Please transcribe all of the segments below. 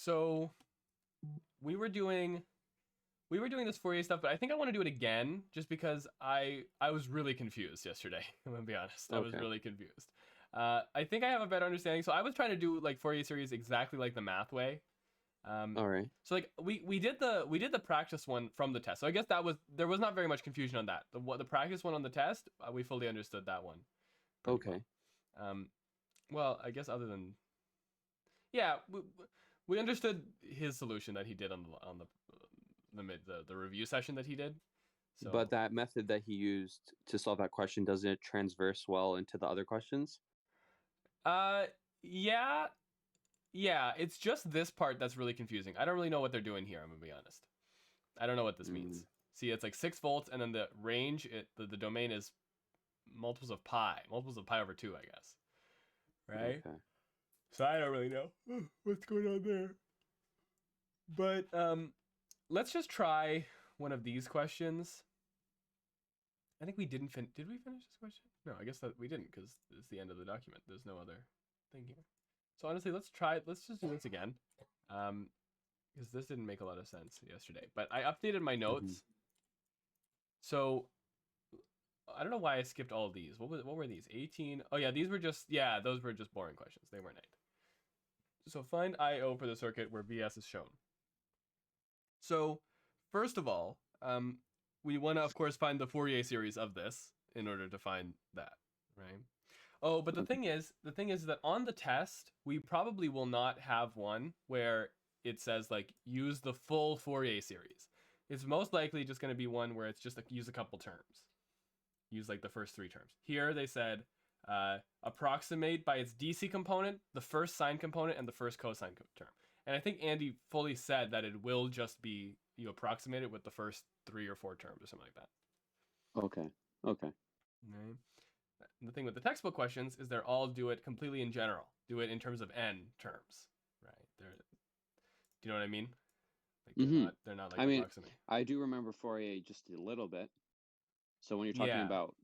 So we were doing this Fourier stuff, but I think I want to do it again just because I was really confused yesterday. I'm gonna be honest, I was Okay. really confused. I think I have a better understanding. So I was trying to do like Fourier series exactly like the math way. Um, All right. so like we did the practice one from the test. So I guess there was not very much confusion on that. The practice one on the test, we fully understood that one pretty well. Okay. Um, well, I guess other than yeah, we understood his solution that he did on the review session that he did. But So that method that he used to solve that question, doesn't it transverse well into the other questions? uh yeah, yeah, it's just this part that's really confusing. I don't really know what they're doing here, I'm gonna be honest. I don't know what this Mm, means. See, it's like 6 volts, and then the range, the domain is multiples of pi over 2, I guess. Right? okay. So I don't really know what's going on there. But let's just try one of these questions. I think we didn't did we finish this question? No, I guess that we didn't because it's the end of the document. There's no other thing here. So honestly, let's just do this again. Because this didn't make a lot of sense yesterday. But I updated my Hmm. notes. So I don't know why I skipped all of these. What were these? 18. Oh yeah, those were just boring questions. They weren't 8. So find IO for the circuit where VS is shown. So first of all, we want to of course find the Fourier series of this in order to find that, right? Oh, but Okay. the thing is that on the test, we probably will not have one where it says like use the full Fourier series. It's most likely just going to be one where it's just like use a couple terms. Use like the first 3 terms. Here they said approximate by its DC component, the first sine component, and the first cosine term. And I think Andy fully said that it will just be you approximate it with the first 3 or 4 terms or something like that. Okay. Okay. Right? The thing with the textbook questions is they're all do it completely in general. Do it in terms of n terms, right? Do you know what I mean? Like Hmm. they're not like I mean, approximate. I do remember Fourier just a little bit. So when you're talking Yeah, about,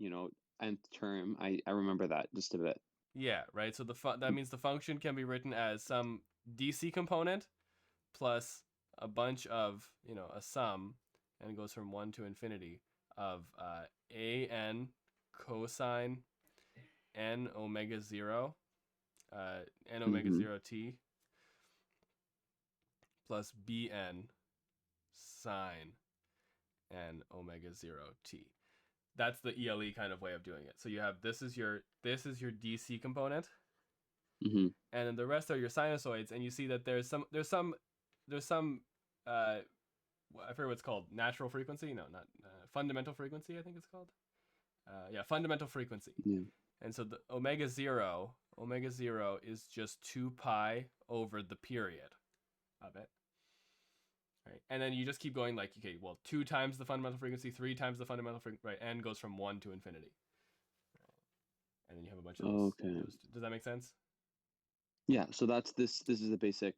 nth term, I remember that just a bit. yeah, right. So that means the function can be written as some DC component plus a bunch of a sum, and it goes from 1 to infinity of an cosine n omega 0 n omega Hmm. 0 t plus bn sine n omega 0 t. That's the ELE kind of way of doing it. So you have this is your DC component, Hmm. and then the rest are your sinusoids, and you see that there's some I forget what it's called, natural frequency, no, not fundamental frequency, I think it's called. Yeah, fundamental frequency. Yeah. And so the omega 0 is just 2 pi over the period of it, right? And then you just keep going like, okay, well, 2 times the fundamental frequency, 3 times the fundamental frequency, right? N goes from 1 to infinity, and then you have a bunch of those. Okay. Does that make sense? Yeah. So this is the basic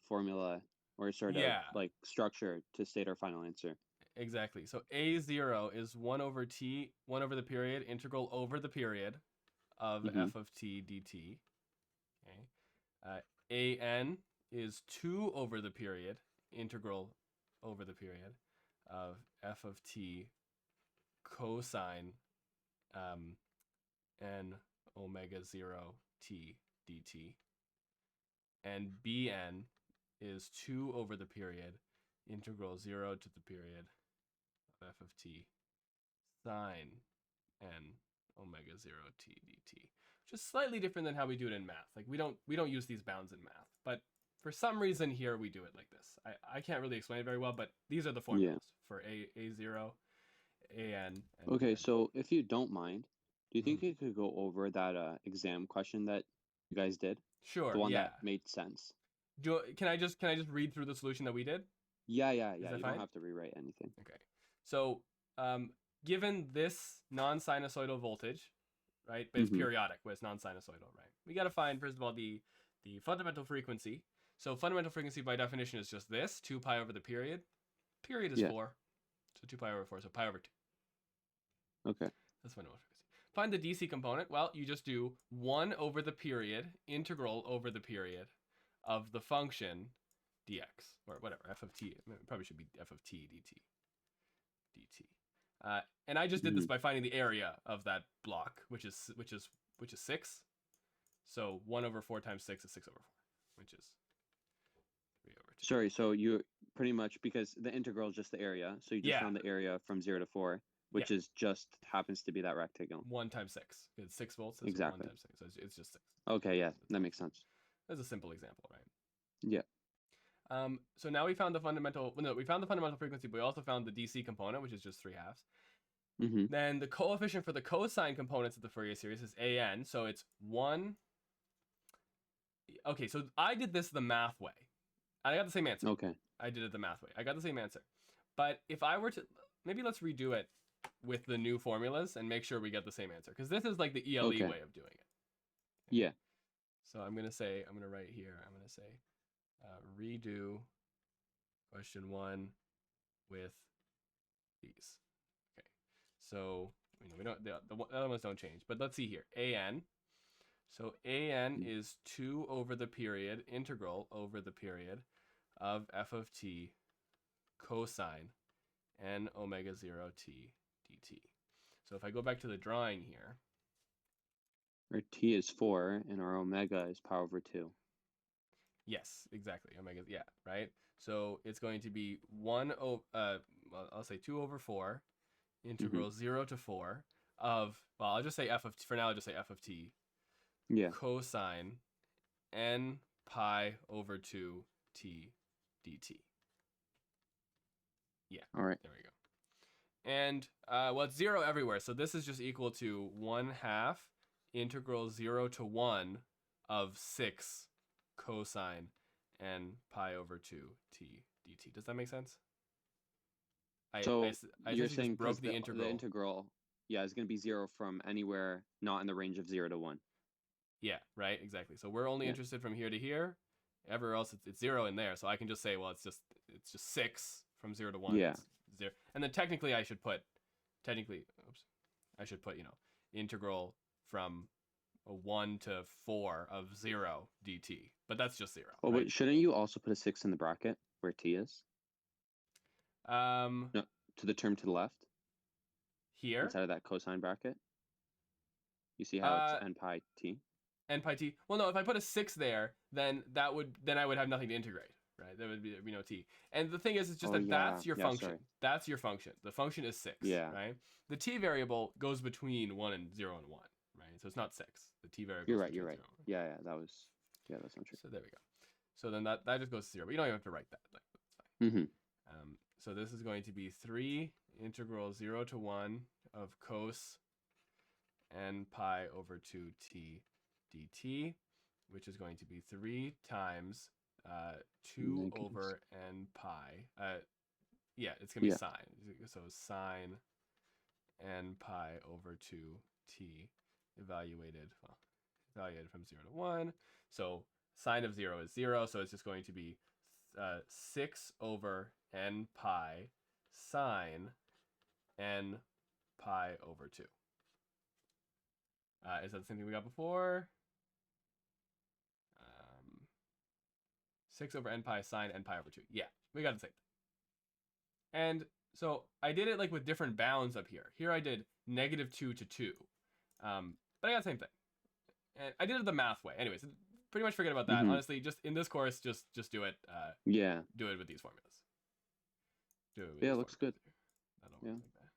formula or sort of Yeah, like structure to state our final answer. exactly. So A0 is 1 over t, 1 over the period, integral over the period of Hmm. f of t dt. Okay. An is 2 over the period, integral over the period of f of t cosine n omega 0 t dt. And bn is 2 over the period, integral 0 to the period of f of t sine n omega 0 t dt. Just slightly different than how we do it in math. Like we don't use these bounds in math, but for some reason here we do it like this. I can't really explain it very well, but these are the Yeah. formulas for A0, AN, and Okay. BN. So if you don't mind, do you Mhm. think you could go over that exam question that you guys did? The Sure, one yeah. that made sense. Can I just read through the solution that we did? Yeah, yeah, Is yeah. that You don't fine? have to rewrite anything. Okay. So, given this non-sinusoidal voltage, right, but it's Hmm. periodic, but it's non-sinusoidal, right? We got to find first of all the fundamental frequency. So fundamental frequency by definition is just this 2 pi over the period. Period is Yeah. 4, so 2 pi over 4, so pi over 2. Okay. That's fundamental frequency. Find the DC component. Well, you just do 1 over the period integral over the period of the function dx, or whatever, f of t. It probably should be f of t dt. And I just did this by finding the area of that block, which is 6. So 1/4 times 6 is 6/4, which is 3/2. Sorry, so you pretty much, because the integral is just the area, so you just found the area from 0 to 4, which is just happens to be that rectangle. 1 times 6. It's 6 volts. So Exactly. 1 times 6. So it's just 6. Okay, yeah, that makes sense. That's a simple example, right? Yeah. So now we found the fundamental. Well, no, we found the fundamental frequency, but we also found the DC component, which is just 3/2. Then the coefficient for the cosine components of the Fourier series is an. So it's 1. Okay, so I did this the math way. And I got the same answer. Okay. I did it the math way. I got the same answer. But if I were to, maybe let's redo it with the new formulas and make sure we get the same answer. Because this is like the ELE way of doing it. Yeah. So I'm going to write here, I'm going to say, redo question 1 with these. Okay. So, we don't, the other ones don't change. But let's see here. an. So an is 2 over the period, integral over the period of f of t cosine n omega 0 t dt. So if I go back to the drawing here. Our t is 4 and our omega is pi over 2. Yes, exactly. Omega, yeah, right? So it's going to be 1 I'll say 2 over 4 integral 0 to 4 of, well, I'll just say f of t, for now I'll just say f of t. Yeah. Cosine n pi over 2 t dt. Yeah. All right. There we go. And well, it's 0 everywhere, so this is just equal to 1/2 integral 0 to 1 of 6 cosine n pi over 2 t dt. Does that make sense? So I you're saying broke the integral, yeah, is going to be 0 from anywhere not in the range of 0 to 1. Yeah, right, exactly. So we're only interested from here to here. Everywhere else, it's 0 in there. So I can just say, well, it's just 6 from 0 to 1. Yeah. It's 0. And then technically, I should put, integral from 1 to 4 of 0 dt. But that's just 0. Oh, right? but shouldn't you also put a 6 in the bracket where t is? No, to the term to the left. Here? Inside of that cosine bracket. You see how it's n pi t? N pi t. Well, no, if I put a 6 there, then I would have nothing to integrate, right? There would be no t. And the thing is, it's just that's your function. Sorry. That's your function. The function is 6, right? The t variable goes between 1 and 0 and 1, right? So it's not 6. The t variable. You're right. Yeah, that's not true. So there we go. So then that just goes to 0, but you don't even have to write that. Like, that's fine. So this is going to be 3 integral 0 to 1 of cos n pi over 2 t dt, which is going to be 3 times 2 over n pi. Yeah, it's going to be sine. So sine n pi over 2 t evaluated from 0 to 1. So sine of 0 is 0, so it's just going to be 6 over n pi sine n pi over 2. Is that the same thing we got before? 6 over n pi sine n pi over 2. Yeah, we got the same thing. And so I did it like with different bounds up here. Here I did -2 to 2. But I got the same thing. And I did it the math way. Anyways, pretty much forget about that. Honestly, just in this course, just do it. Do it with these formulas. Looks good. That'll work like that.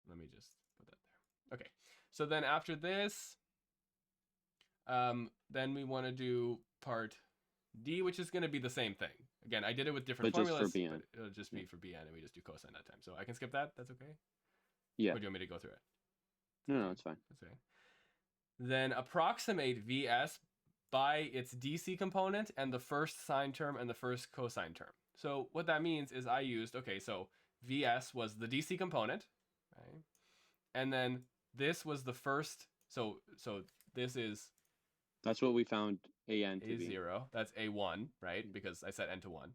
Let me just put that there. Okay. So then after this, then we want to do part D, which is going to be the same thing. Again, I did it with different formulas, just for BN. but it'll just be for BN, and we just do cosine that time. So I can skip that? That's okay? Yeah. Or do you want me to go through it? No, it's fine. That's okay. Then approximate VS by its DC component and the first sine term and the first cosine term. So what that means is I used, so VS was the DC component, right? And then this was the first, so this is... That's what we found AN to be. A0, that's A1, right? Because I set N to 1,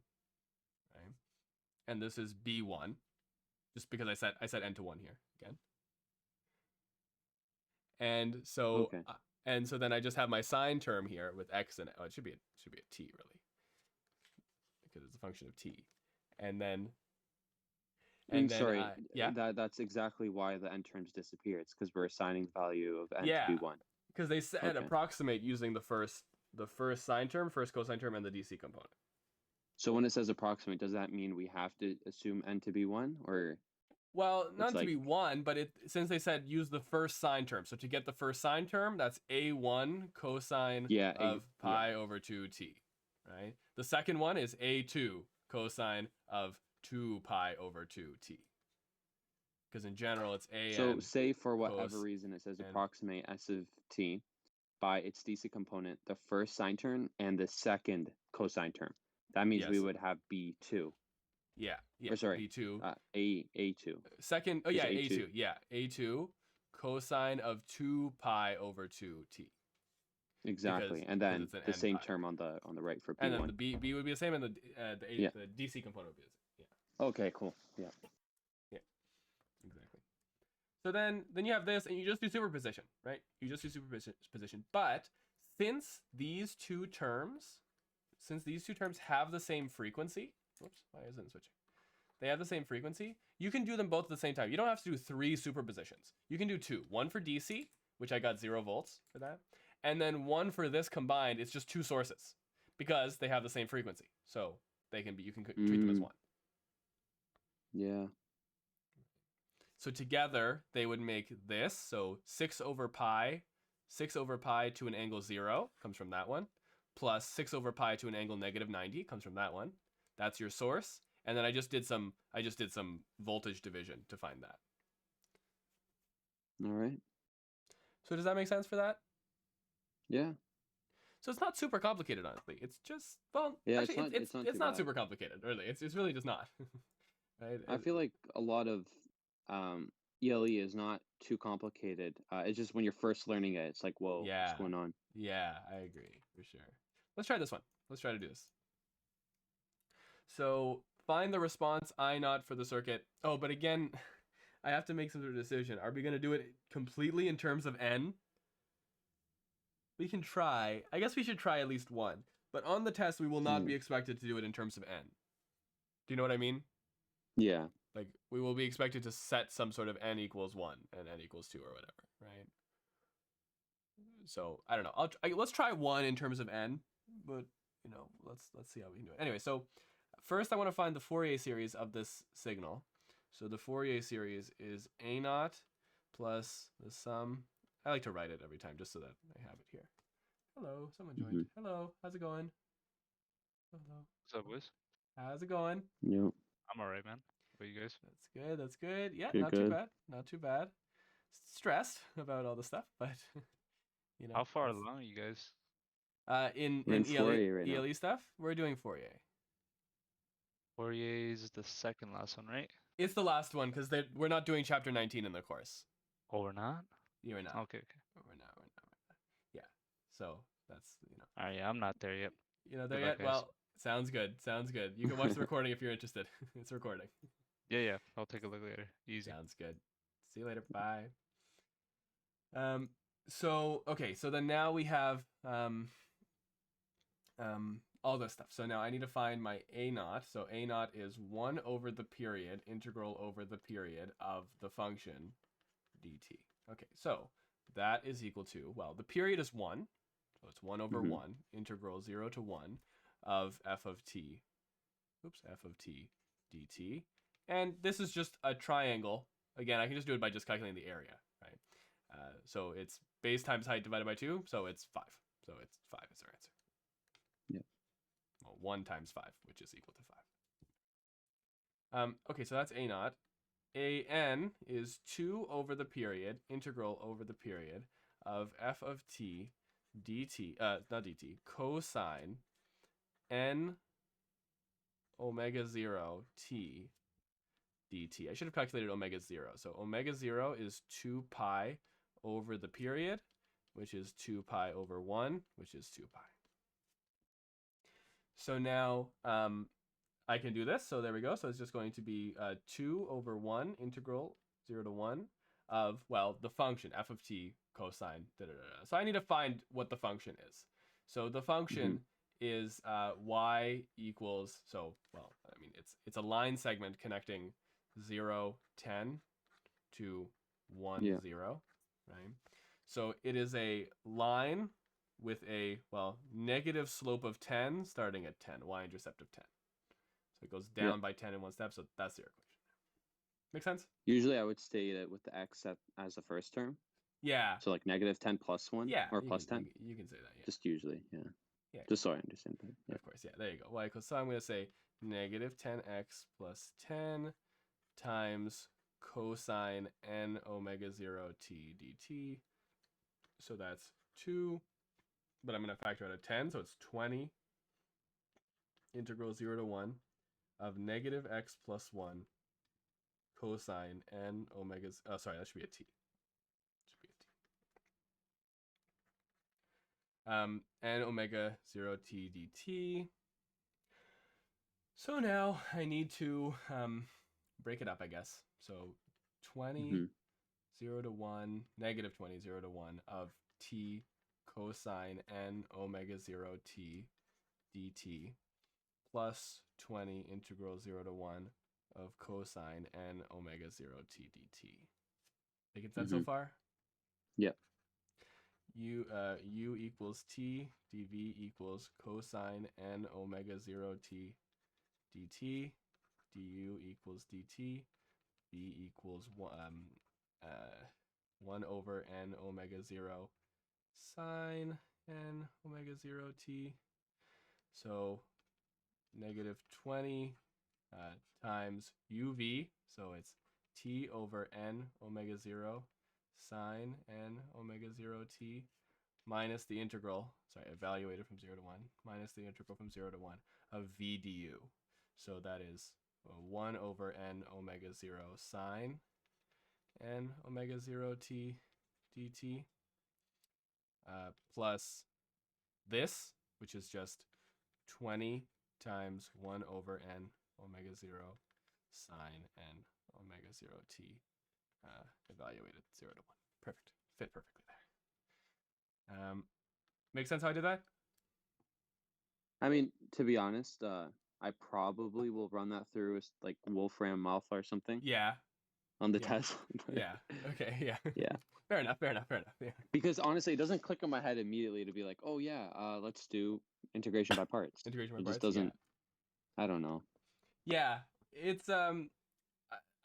right? And this is B1, just because I set N to 1 here, again. And so, and so then I just have my sine term here with X and, it should be a T, really. a function of t. And then sorry, yeah, that's exactly why the n terms disappear. It's because we're assigning the value of n to yeah, be 1. because they said approximate using the first sine term, first cosine term, and the DC component. So when it says approximate, does that mean we have to assume n to be 1, or? Well, not to be 1, but since they said use the first sine term, so to get the first sine term, that's a1 cosine of pi over 2t, right? The second one is a2 cosine of 2 pi over 2t. Because in general, it's a. So say for whatever reason it says approximate s of t by its DC component, the first sine term and the second cosine term. That means we would have b2. Yeah. Or sorry, b2. a2. Second, a2. Yeah, a2 cosine of 2 pi over 2t. Exactly, and then the same term on the right for b1. And then the b would be the same, and the DC component would be the same. Yeah. Okay, cool. Yeah. Exactly. So then you have this, and you just do superposition, right? You just do superposition. But since these two terms have the same frequency, whoops, why isn't it switching? They have the same frequency. You can do them both at the same time. You don't have to do 3 superpositions. You can do 2. One for DC, which I got 0 volts for that, and then one for this combined. It's just 2 sources because they have the same frequency. So you can treat them as one. Yeah. So together they would make this. So 6 over pi to an angle 0 comes from that one, plus 6 over pi to an angle negative 90 comes from that one. That's your source. And then I just did some voltage division to find that. All right. So does that make sense for that? Yeah. So it's not super complicated, honestly. It's just it's not super complicated, really. It's really just not. Right? I feel like a lot of ELE is not too complicated. It's just when you're first learning it, it's like, whoa, what's going on? Yeah, I agree for sure. Let's try this one. Let's try to do this. So find the response I0 for the circuit. Oh, but again, I have to make some sort of decision. Are we going to do it completely in terms of n? We can try. I guess we should try at least one. But on the test, we will not be expected to do it in terms of n. Do you know what I mean? Yeah. Like, we will be expected to set some sort of n equals 1 and n equals 2 or whatever, right? So, I don't know. Let's try 1 in terms of n, but, let's see how we can do it. Anyway, so first I want to find the Fourier series of this signal. So the Fourier series is A0 plus the sum. I like to write it every time just so that I have it here. Hello, someone joined. Hello, how's it going? Hello. What's up, boys? How's it going? Yep. I'm alright, man. How about you guys? That's good. Yeah, You're good. Not too bad. Stressed about all the stuff, but How far along are you guys? In Fourier right ELE stuff, we're doing Fourier. Fourier is the second last one, right? It's the last one because we're not doing chapter 19 in the course. Oh, we're not? You're not. Okay. We're not. Yeah. So that's Alright, yeah, I'm not there yet. You're not there yet? Well, sounds good. You can watch the recording if you're interested. It's recording. Yeah. I'll take a look later. Easy. Sounds good. See you later. Bye. So then now we have all this stuff. So now I need to find my A0. So A0 is 1 over the period, integral over the period of the function dt. Okay, so that is equal to, well, the period is 1. So it's 1 over 1, integral 0 to 1 of f of t dt. And this is just a triangle. Again, I can just do it by just calculating the area, right? So it's base times height divided by 2, so it's 5. So it's 5 is our answer. Yeah. Well, 1 times 5, which is equal to 5. Okay, so that's A0. An is 2 over the period, integral over the period of f of t dt, not dt, cosine n omega 0 t dt. I should have calculated omega 0. So omega 0 is 2 pi over the period, which is 2 pi over 1, which is 2 pi. So now I can do this. So there we go. So it's just going to be 2 over 1 integral 0 to 1 of, well, the function f of t cosine. So I need to find what the function is. So the function is y equals, so, well, I mean, it's a line segment connecting 0, 10 to 1, 0, right? So it is a line with a, well, negative slope of 10 starting at 10, y-intercept of 10. So it goes down by 10 in one step, so that's the equation. Make sense? Usually I would state it with the x as the first term. Yeah. So like negative 10 plus 1 or plus 10. You can say that, yeah. Just usually, yeah. Yeah. Just so I understand that. Yeah. Of course, yeah, there you go. Y equals, so I'm going to say negative 10x plus 10 times cosine n omega 0 t dt. So that's 2, but I'm going to factor out a 10, so it's 20 integral 0 to 1 of negative x plus 1 cosine n omega, oh, sorry, that should be a t. N omega 0 t dt. So now I need to break it up, I guess. So 20, 0 to 1, negative 20, 0 to 1 of t cosine n omega 0 t dt plus 20 integral 0 to 1 of cosine n omega 0 t dt. Making sense so far? Yep. U equals t, dv equals cosine n omega 0 t dt, du equals dt, b equals 1 over n omega 0 sine n omega 0 t. So negative 20 times uv, so it's t over n omega 0 sine n omega 0 t minus the integral, sorry, evaluated from 0 to 1, minus the integral from 0 to 1 of v du. So that is 1 over n omega 0 sine n omega 0 t dt plus this, which is just 20 times 1 over n omega 0 sine n omega 0 t evaluated 0 to 1. Perfect. Fit perfectly there. Make sense how I did that? I mean, to be honest, I probably will run that through as like Wolfram Alpha or something. Yeah. On the test. Yeah. Okay. Yeah. Yeah. Fair enough. Yeah. Because honestly, it doesn't click in my head immediately to be like, oh yeah, let's do integration by parts. Integration by it parts. Just doesn't. Yeah. I don't know. Yeah, it's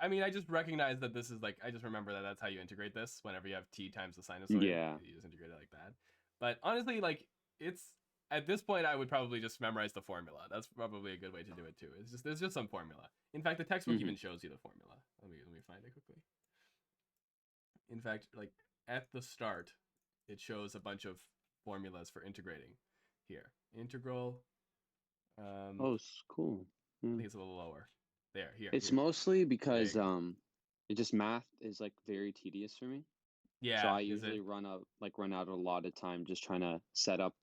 I mean, I just recognize that this is like, I just remember that that's how you integrate this. Whenever you have t times the sinusoid, yeah, you just integrate it like that. But honestly, like, it's at this point, I would probably just memorize the formula. That's probably a good way to do it too. It's just, there's just some formula. In fact, the textbook even shows you the formula. Let me find it quickly. In fact, like at the start, it shows a bunch of formulas for integrating. Here, integral. Oh, it's cool. I think it's a little lower. There, here. It's mostly because it just math is like very tedious for me. Yeah. So I usually run out a lot of time just trying to set up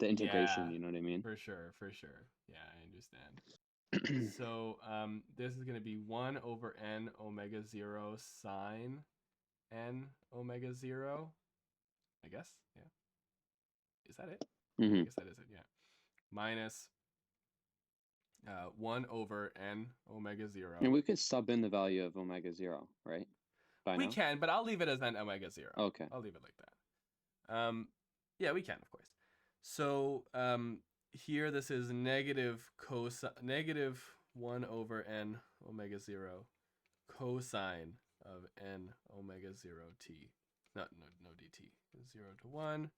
the integration. Yeah, you know what I mean? For sure. Yeah, I understand. So this is going to be 1 over n omega 0 sine n omega 0. I guess. Yeah. Is that it? I guess that is it. Yeah. Minus 1 over n omega 0. And we could sub in the value of omega 0, right? We can, but I'll leave it as n omega 0. Okay. I'll leave it like that. Yeah, we can, of course. So here this is negative 1 over n omega 0 cosine of n omega 0 t. No dt. 0 to 1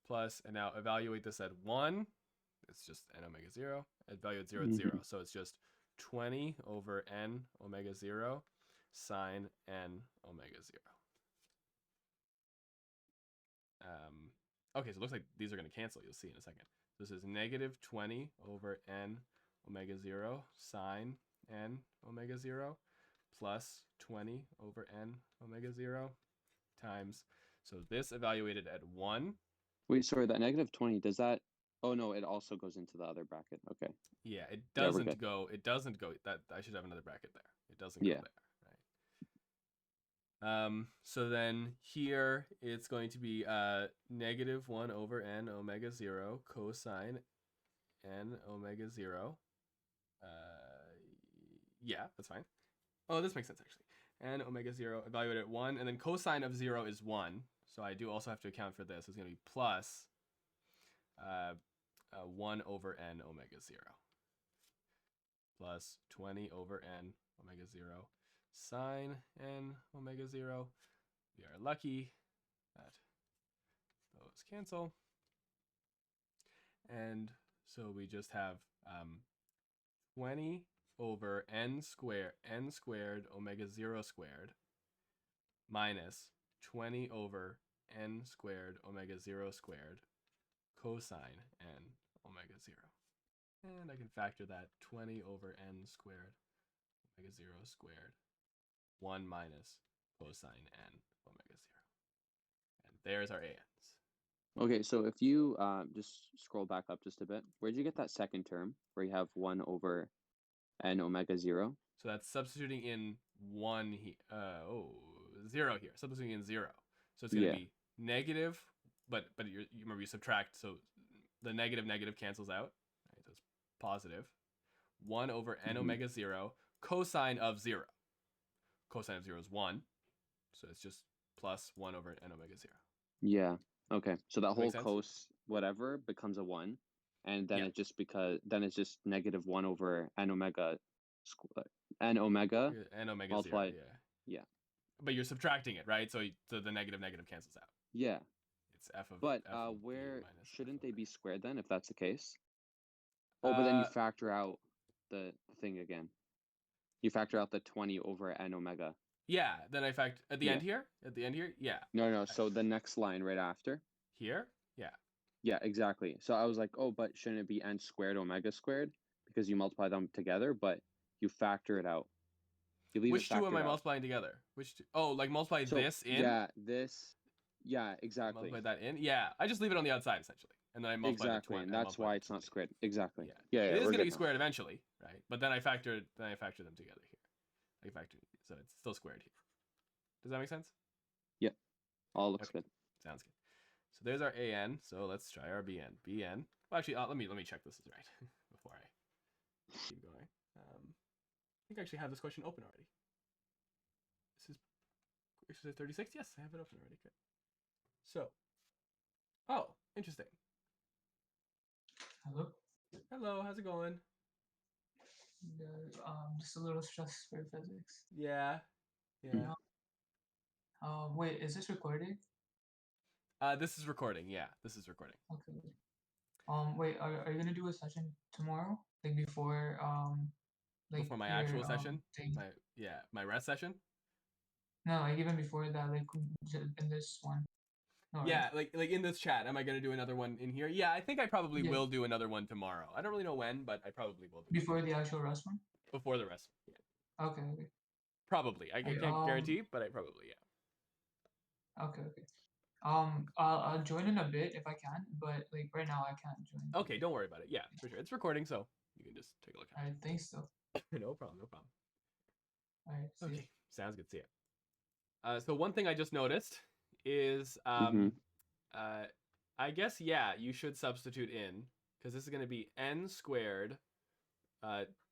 plus, and now evaluate this at 1. It's just n omega 0. Evaluate 0 at 0. So it's just 20 over n omega 0 sine n omega 0. Okay, so it looks like these are going to cancel. You'll see in a second. This is negative 20 over n omega 0 sine n omega 0 plus 20 over n omega 0 times. So this evaluated at 1. Wait, sorry, that negative 20, does that... Oh, no, it also goes into the other bracket. Okay. Yeah, it doesn't go... It doesn't go... That I should have another bracket there. It doesn't go there. So then here it's going to be negative 1 over n omega 0 cosine n omega 0. Yeah, that's fine. Oh, this makes sense actually. N omega 0 evaluated at 1, and then cosine of 0 is 1. So I do also have to account for this. It's going to be plus 1 over n omega 0 plus 20 over n omega 0 sine n omega 0. We are lucky that those cancel. And so we just have 20 over n squared omega 0 squared minus 20 over n squared omega 0 squared cosine n omega 0. And I can factor that 20 over n squared omega 0 squared 1 minus cosine n omega 0. And there's our ANs. Okay, so if you just scroll back up just a bit, where'd you get that second term where you have 1 over n omega 0? So that's substituting in 1 0 here. Substituting in 0. So it's going to be negative, but you remember you subtract, so the negative cancels out. Right? So it's positive. 1 over n omega 0 cosine of 0. Cosine of 0 is 1. So it's just plus 1 over n omega 0. Yeah. Okay. So that whole cos whatever becomes a 1, and then it's just negative 1 over n omega multiplied. 0. Yeah. But you're subtracting it, right? So the negative cancels out. Yeah. It's f of. But f of where shouldn't they be squared then, if that's the case? Oh, but then you factor out the thing again. You factor out the 20 over n omega. Yeah, then I factor at the end here. At the end here, yeah. No. So the next line right after. Here, yeah. Yeah, exactly. So I was like, oh, but shouldn't it be n squared omega squared because you multiply them together, but you factor it out. You leave Which two am I multiplying together? Which two? Oh, like multiply this in? Yeah, this. Yeah, exactly. Multiply that in? Yeah, I just leave it on the outside essentially, and then I multiply the 20. And that's why it's not squared. Exactly. Yeah. It is going to be squared eventually, right? But then I factor them together here. So it's still squared here. Does that make sense? Yeah. All looks good. Sounds good. So there's our AN. So let's try our BN. BN. Well, actually, let me check this is right before I keep going. I think I actually have this question open already. This is exercise 36. Yes, I have it open already. Good. So, interesting. Hello, how's it going? Just a little stressed for physics. Yeah. Wait, is this recording? This is recording. Yeah, this is recording. Okay. Wait, are you gonna do a session tomorrow? Like before before my actual session? My rest session? No, like even before that, like in this one. No, yeah, right? like in this chat, am I gonna do another one in here? Yeah, I think I probably will do another one tomorrow. I don't really know when, but I probably will do before the actual rest one? Before the rest one, yeah. Okay. Probably. I can't guarantee, but I probably, yeah. Okay. I'll join in a bit if I can, but like right now I can't join. Okay, don't worry about it. Yeah, for sure. It's recording, so you can just take a look at it. I think so. No problem. All right. Okay, sounds good. See ya. So one thing I just noticed is, I guess, you should substitute in, because this is going to be n squared,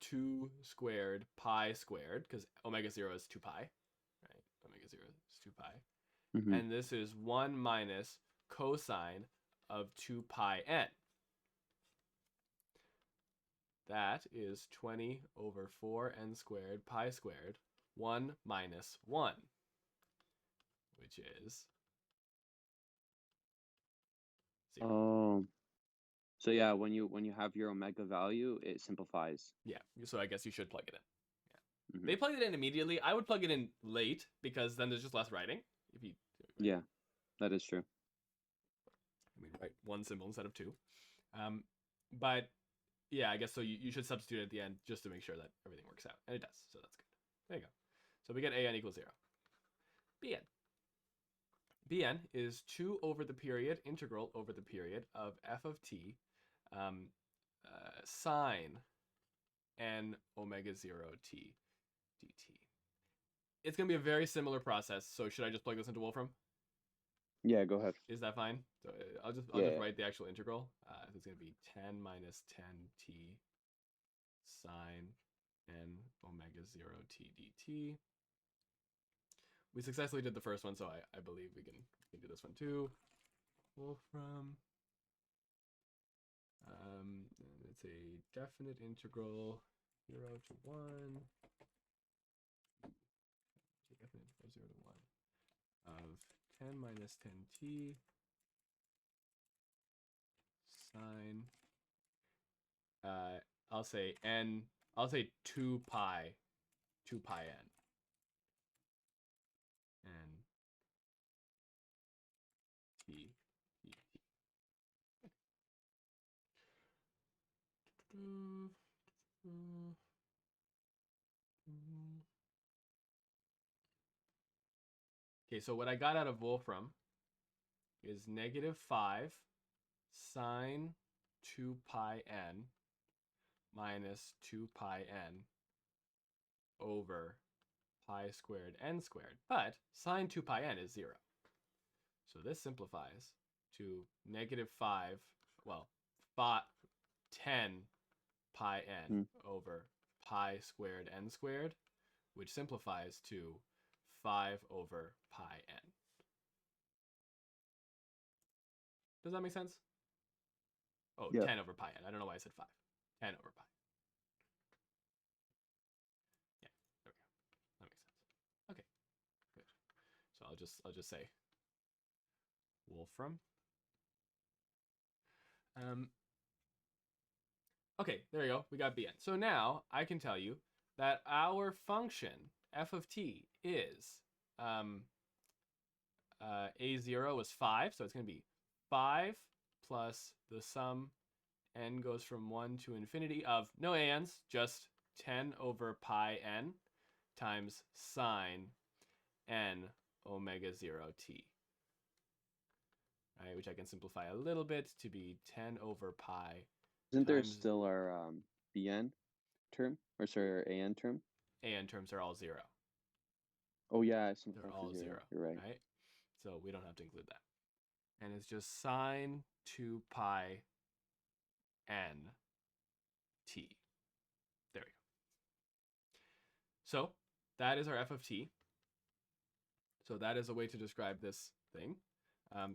2 squared pi squared, because omega 0 is 2 pi, right? Omega 0 is 2 pi. And this is 1 minus cosine of 2 pi n. That is 20 over 4n squared pi squared, 1 minus 1, which is 0. Oh. So yeah, when you have your omega value, it simplifies. Yeah, so I guess you should plug it in. Yeah. They plugged it in immediately. I would plug it in late, because then there's just less writing. Yeah, that is true. I mean, write one symbol instead of 2. But yeah, I guess so. You should substitute at the end just to make sure that everything works out, and it does. So that's good. There you go. So we get AN equals 0. BN. BN is 2 over the period integral over the period of f of t sine n omega 0 t dt. It's going to be a very similar process. So should I just plug this into Wolfram? Yeah, go ahead. Is that fine? So I'll just write the actual integral. It's going to be 10 minus 10t sine n omega 0 t dt. We successfully did the first one, so I believe we can do this one too. Wolfram. And it's a definite integral 0 to 1. Definite integral 0 to 1 of 10 minus 10t sine. I'll say 2 pi n. And t. Okay, so what I got out of Wolfram is -5 sine 2 pi n minus 2 pi n over pi squared n squared. But sine 2 pi n is 0. So this simplifies to -5, well, 10 pi n over pi squared n squared, which simplifies to 5 over pi n. Does that make sense? Oh, yeah. 10 over pi n. I don't know why I said 5. 10 over pi. Yeah, there we go. That makes sense. Okay, good. So I'll just say Wolfram. Okay, there you go. We got Bn. So now I can tell you that our function f of t is a0 is 5, so it's going to be 5 plus the sum n goes from 1 to infinity of no an's, just 10 over pi n times sine n omega 0 t. Right, which I can simplify a little bit to be 10 over pi. Isn't there still our bn term? Or sorry, our an term? An terms are all 0. Oh yeah, they're all 0. You're right. Right? So we don't have to include that. And it's just sine 2 pi n t. There we go. So that is our f of t. So that is a way to describe this thing.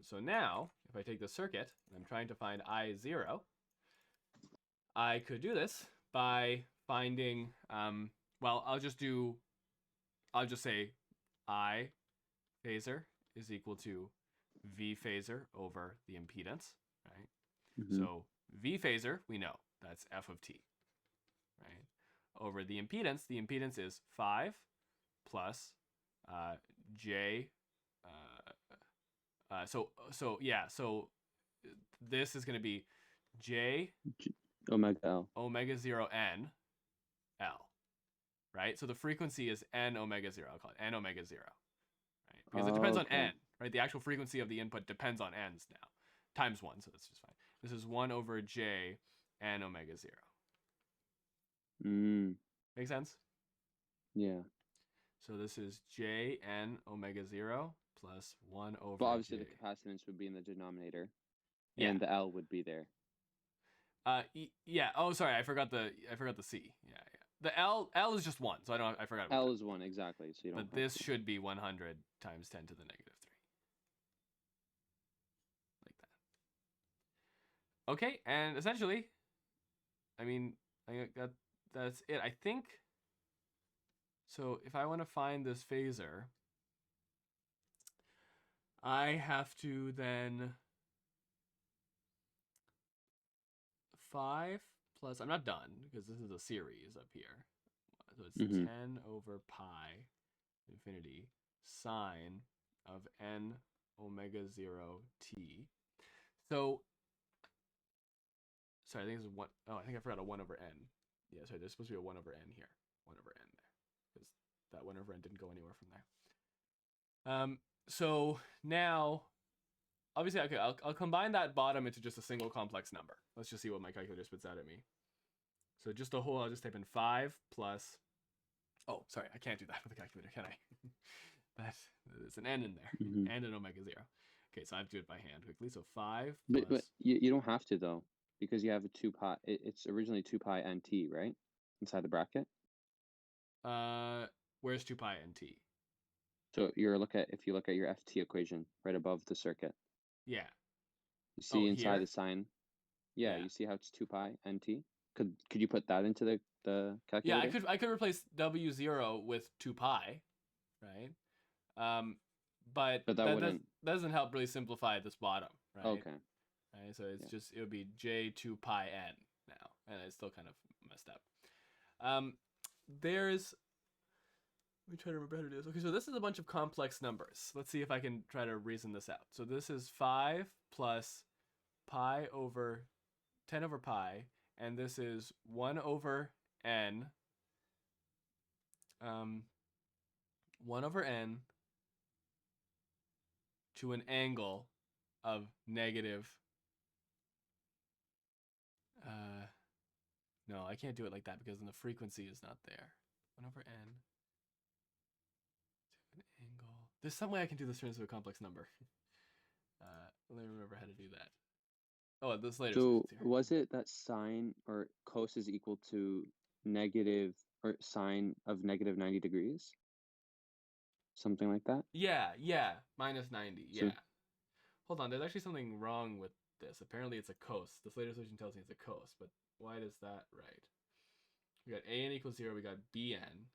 So now, if I take the circuit, and I'm trying to find I0, I could do this by finding, well, I'll just say I phasor is equal to V phasor over the impedance, right? So V phasor, we know, that's f of t, right? Over the impedance is 5 plus j. So this is going to be j omega 0 n l, right? So the frequency is n omega 0. I'll call it n omega 0, right? Because it depends on n, right? The actual frequency of the input depends on n's now, times 1, so that's just fine. This is 1 over j n omega 0. Make sense? Yeah. So this is j n omega 0 plus 1 over Well, obviously j. the capacitance would be in the denominator, and the L would be there. Yeah. Oh, sorry, I forgot the c. Yeah. The L is just 1, so I forgot. L is 1 exactly. So you don't. But this should be 100 times 10 to the negative 3. Like that. Okay, and essentially, I mean, that's it. I think. So if I want to find this phasor, I have to then 5 plus, I'm not done because this is a series up here. So it's 10 over pi infinity sine of n omega 0 t. So, sorry, I think this is 1. Oh, I think I forgot a 1 over n. Yeah, sorry, there's supposed to be a 1 over n here. 1 over n there. Because that 1 over n didn't go anywhere from there. So now, obviously, okay, I'll combine that bottom into just a single complex number. Let's just see what my calculator spits out at me. So just a whole, I'll just type in 5 plus, oh, sorry, I can't do that with a calculator, can I? There's an n in there, and an omega 0. Okay, so I have to do it by hand quickly. So 5 But plus... you don't have to though, because you have a 2 pi. It's originally 2 pi nt, right? Inside the bracket. Where's 2 pi nt? So if you look at your FT equation right above the circuit. Yeah. You see inside here? the sign. Yeah, Yeah. you see how it's 2 pi nt. Could you put that into the calculator? Yeah, I could replace W0 with 2 pi, right? But that doesn't help really simplify this bottom, right? Okay. Right, so it's just it would be J2 pi n now, and it's still kind of messed up. Let me try to remember how to do this. Okay, so this is a bunch of complex numbers. Let's see if I can try to reason this out. So this is 5 plus pi over 10 over pi, and this is 1 over n. 1 over n to an angle of negative. No, I can't do it like that because then the frequency is not there. 1 over n to an angle. There's some way I can do this into a complex number. Let me remember how to do that. Oh, this later. So was it that sine or cos is equal to negative or sine of negative 90 degrees? Something like that? Yeah, minus 90, yeah. Hold on, there's actually something wrong with this. Apparently it's a cos. This later solution tells me it's a cos, but why does that right? We got an equals 0, we got bn.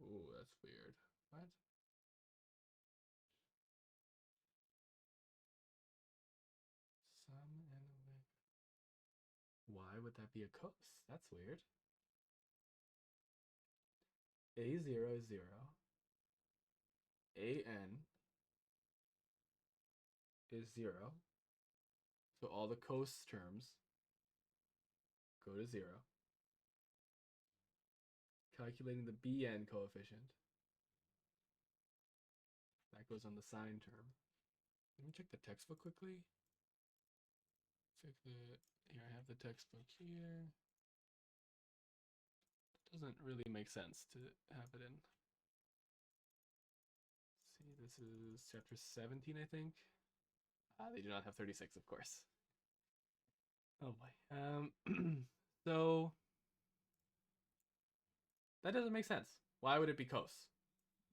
Ooh, that's weird. What? Why would that be a cos? That's weird. A0 is 0. An is 0. So all the cos terms go to 0. Calculating the bn coefficient. That goes on the sine term. Let me check the textbook quickly. Here, I have the textbook here. It doesn't really make sense to have it in. Let's see, this is chapter 17, I think. They do not have 36, of course. Oh boy. So that doesn't make sense. Why would it be cos?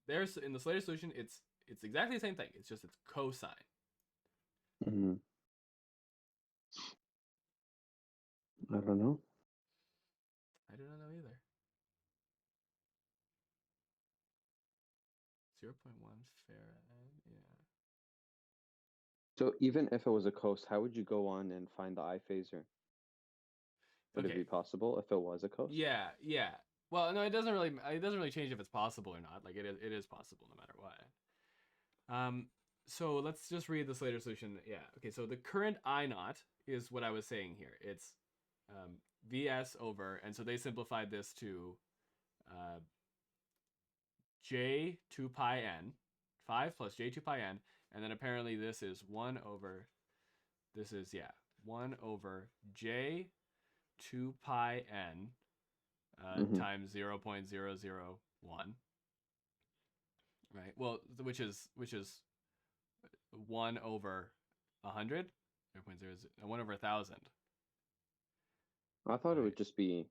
There's in the Slater solution, it's exactly the same thing. It's just it's cosine. Mm-hmm. I don't know. I do not know either. 0.1 farad, yeah. So even if it was a cos, how would you go on and find the I phasor? Would it be possible if it was a cos? Yeah. Well, no, it doesn't really change if it's possible or not. Like it is possible no matter what. So let's just read this later solution. Yeah. Okay. So the current I naught is what I was saying here. It's Vs over, and so they simplified this to J 2 pi n, 5 plus J 2 pi n, and then apparently this is 1 over. This is 1 over J 2 pi n times 0.001, right? Well, which is 1 over 100, 1 over 1,000. I thought it would just be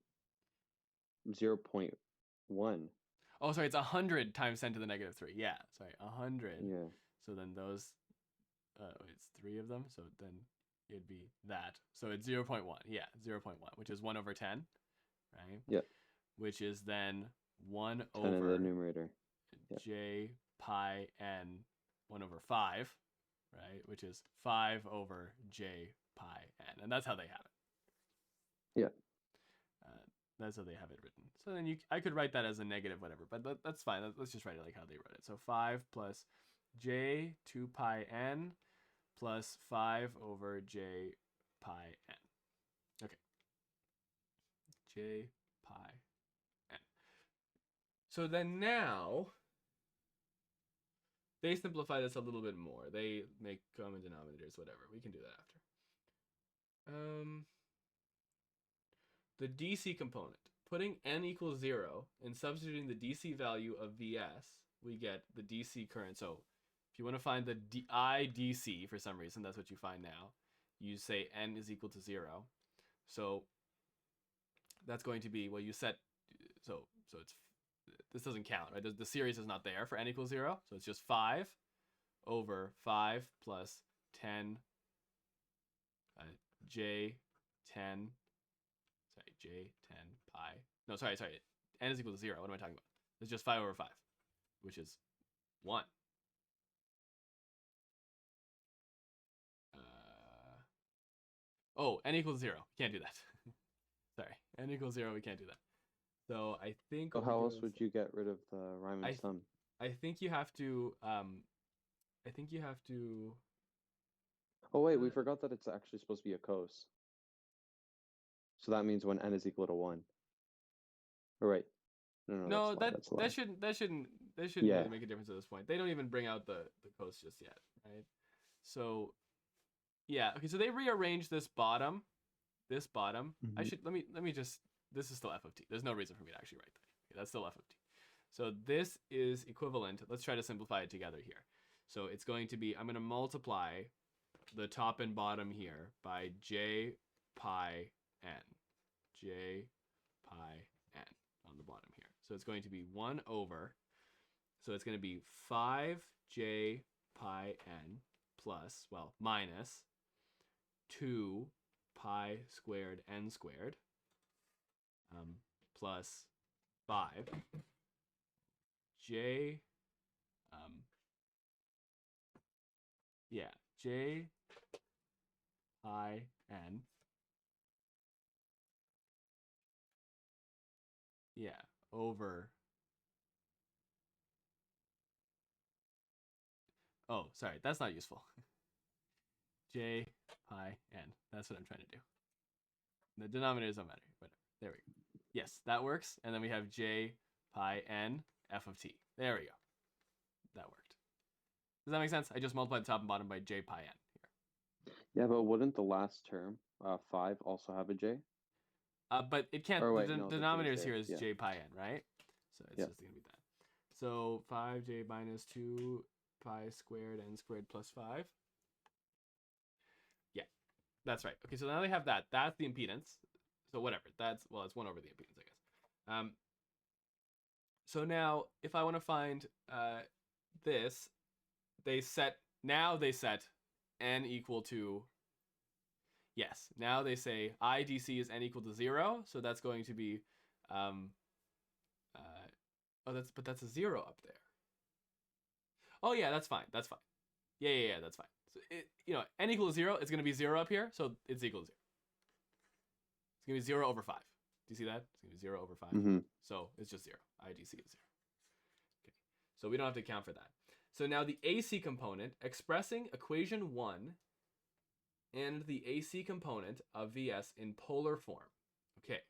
0.1. Oh, sorry, it's 100 times 10 to the negative 3. Yeah, sorry, 100. Yeah. So then those, it's 3 of them. So then it'd be that. So it's 0.1. Yeah, 0.1, which is 1 over 10, right? Yep. Which is then 1 10 over in the numerator. J pi n 1 over 5, right? Which is 5 over J pi n. And that's how they have it. Yeah. That's how they have it written. So then I could write that as a negative whatever, but that's fine. Let's just write it like how they wrote it. So 5 plus J 2 pi n plus 5 over J pi n. Okay. J pi n. So then now They simplify this a little bit more. They make common denominators, whatever. We can do that after. The DC component. Putting n equals 0 and substituting the DC value of Vs, we get the DC current. So if you want to find the IDC for some reason, that's what you find now. You say n is equal to 0. So that's going to be, well, you set, so it's, this doesn't count, right? The series is not there for n equals 0. So it's just 5 over 5 plus 10 j10, sorry, j10 pi. No, sorry. N is equal to 0. What am I talking about? It's just 5 over 5, which is 1. Oh, n equals 0. Can't do that. Sorry, n equals 0. We can't do that. So I think. So how else would you get rid of the Riemann sum? I think you have to. Oh wait, we forgot that it's actually supposed to be a cos. So that means when n is equal to 1. Or right. No, that shouldn't really make a difference at this point. They don't even bring out the cos just yet, right? So yeah, okay, so they rearrange this bottom. Mm-hmm. I should let me just, this is still f of t. There's no reason for me to actually write that. Okay, that's still f of t. So this is equivalent. Let's try to simplify it together here. So it's going to be, I'm going to multiply the top and bottom here by j pi n. J pi n on the bottom here. So it's going to be 1 over, so it's going to be 5j pi n plus, well, minus 2 pi squared n squared plus 5 j j pi n over, oh, sorry, that's not useful. J pi n. That's what I'm trying to do. The denominators don't matter. Whatever. There we go. Yes, that works. And then we have j pi n f of t. There we go. That worked. Does that make sense? I just multiplied the top and bottom by j pi n here. Yeah, but wouldn't the last term, 5, also have a j? But it can't. Wait, the denominators here is j pi n, right? So it's just going to be that. So 5j minus 2 pi squared n squared plus 5. Yeah, that's right. Okay, so now they have that. That's the impedance. So whatever. That's, well, it's 1 over the impedance, I guess. So now, if I want to find this, they set n equal to, yes, now they say IDC is n equal to 0, so that's going to be, but that's a 0 up there. Oh yeah, that's fine. Yeah, that's fine. So n equals 0, it's going to be 0 up here, so it's equal to 0. It's going to be 0 over 5. Do you see that? It's going to be 0 over 5. Mm-hmm. So it's just 0. IDC is 0. Okay, so we don't have to account for that. So now the AC component, expressing equation 1 and the AC component of Vs in polar form. Okay,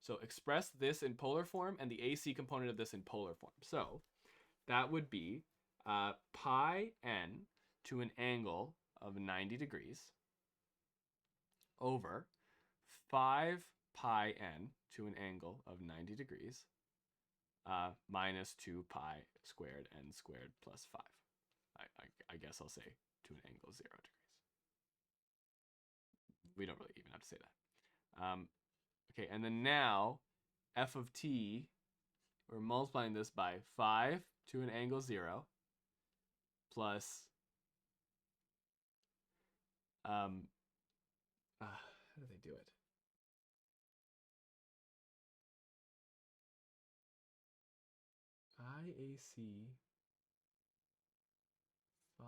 so express this in polar form and the AC component of this in polar form. So that would be pi n to an angle of 90 degrees over 5 pi n to an angle of 90 degrees minus 2 pi squared n squared plus 5. I guess I'll say to an angle of 0 degrees. We don't really even have to say that. Okay, and then now f of t, we're multiplying this by 5 to an angle 0 plus how do they do it? IAC 5.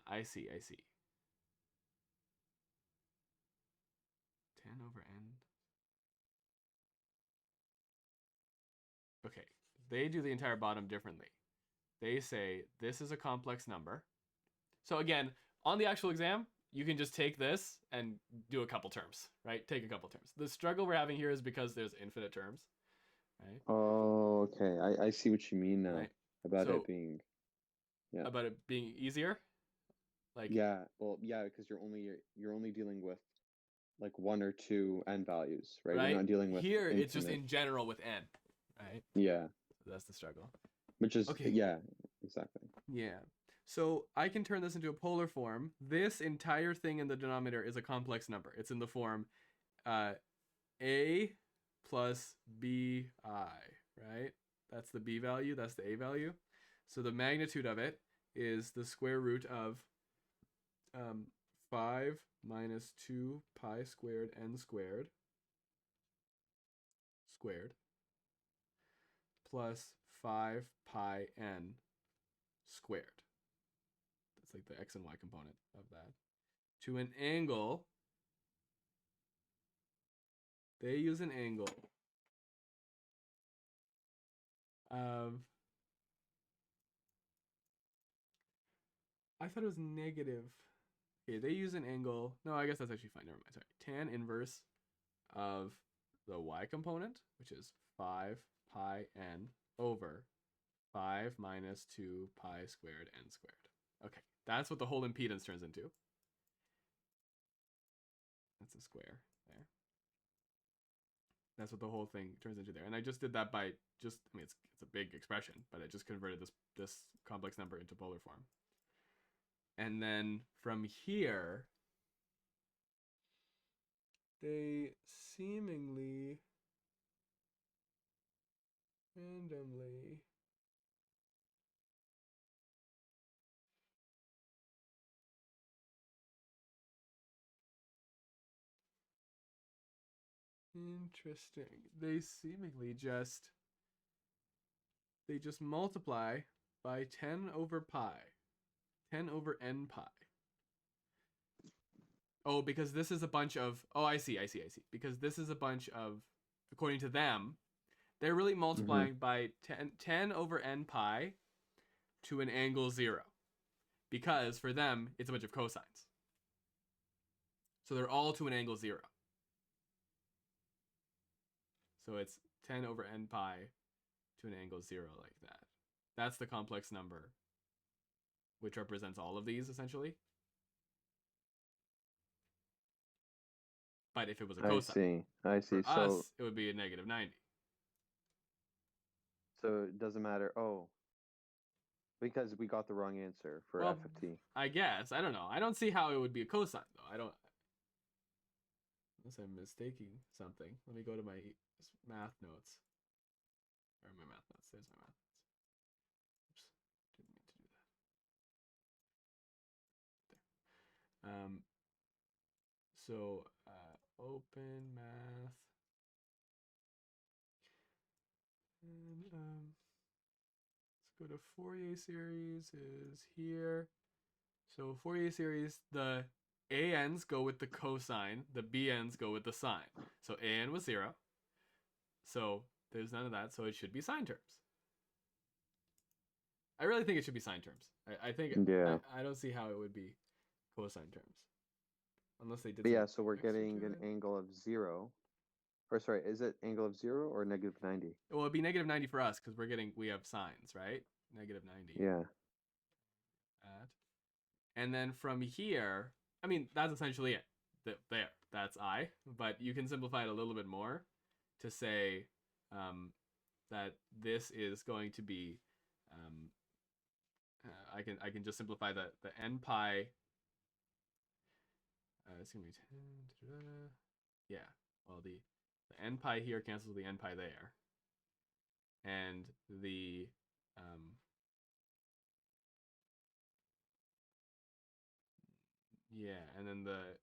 I see. 10 over n. Okay, they do the entire bottom differently. They say this is a complex number. So again, on the actual exam, you can just take this and do a couple terms, right? Take a couple terms. The struggle we're having here is because there's infinite terms, right? Oh, okay. I see what you mean now Right. about So- it being. Yeah. About it being easier. Like Yeah, well, yeah, because you're only dealing with like one or two n values, right? right You're not dealing with here, it's just infinite. in general with n, right? Yeah, That's the struggle. which is Okay. yeah, exactly. Yeah. So I can turn this into a polar form. This entire thing in the denominator is a complex number. It's in the form a plus bi, right? That's the b value, that's the a value. So the magnitude of it is the square root of 5 minus 2 pi squared n squared plus 5 pi n squared. That's like the x and y component of that. To an angle, they use an angle of, I thought it was negative. Okay, they use an angle. No, I guess that's actually fine. Never mind. Sorry. Tan inverse of the y component, which is 5 pi n over 5 minus 2 pi squared n squared. Okay, that's what the whole impedance turns into. That's a square there. That's what the whole thing turns into there. And I just did that by just, I mean, it's a big expression, but I just converted this complex number into polar form. And then from here, they seemingly randomly interesting. They seemingly just multiply by 10 over pi. 10 over n pi. Oh, because this is a bunch of, oh, I see. Because this is a bunch of, according to them, they're really multiplying by 10 over n pi to an angle 0. Because for them, it's a bunch of cosines. So they're all to an angle 0. So it's 10 over n pi to an angle 0 like that. That's the complex number, which represents all of these, essentially. But if it was a cosine, I see. for us, it would be a negative 90. So it doesn't matter. Oh, because we got the wrong answer for f of t. I guess. I don't know. I don't see how it would be a cosine, though. I don't. Unless I'm mistaking something. Let me go to my math notes. Or my math notes. There's my math notes. Oops. Didn't mean to do that. There. So, open math. And let's go to Fourier series is here. So Fourier series, the ANs go with the cosine, the BNs go with the sine. So AN was 0. So there's none of that, so it should be sine terms. I really think it should be sine terms. I think, yeah. I don't see how it would be cosine terms. Unless they did. But yeah, so we're getting an angle of 0. Or sorry, is it angle of 0 or negative 90? Well, it'd be negative 90 for us because we have sines, right? Negative 90. Yeah. And then from here, I mean, that's essentially it. There, that's I. But you can simplify it a little bit more to say that this is going to be, I can just simplify the n pi. It's gonna be 10. Yeah. Well, the n pi here cancels the n pi there, and the yeah, and then the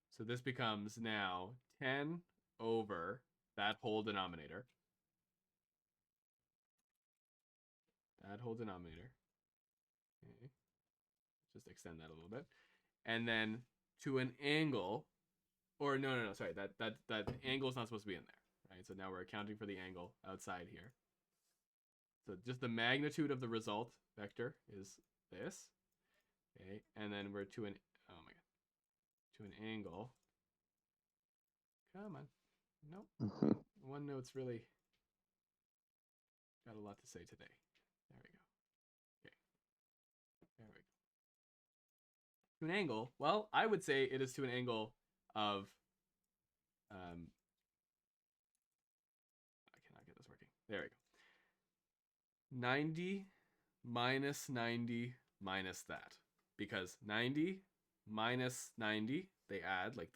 so this becomes now 10 over that whole denominator. That whole denominator. Okay. Just extend that a little bit. And then to an angle, or no, sorry, that angle is not supposed to be in there, right? So now we're accounting for the angle outside here. So just the magnitude of the result vector is this. Okay, and then we're to an, oh my god, to an angle. Come on. Nope. OneNote's really got a lot to say today. There we go. Okay. There we go. To an angle. Well, I would say it is to an angle of I cannot get this working. There we go. 90 minus 90 minus that. Because 90 minus 90, they add, like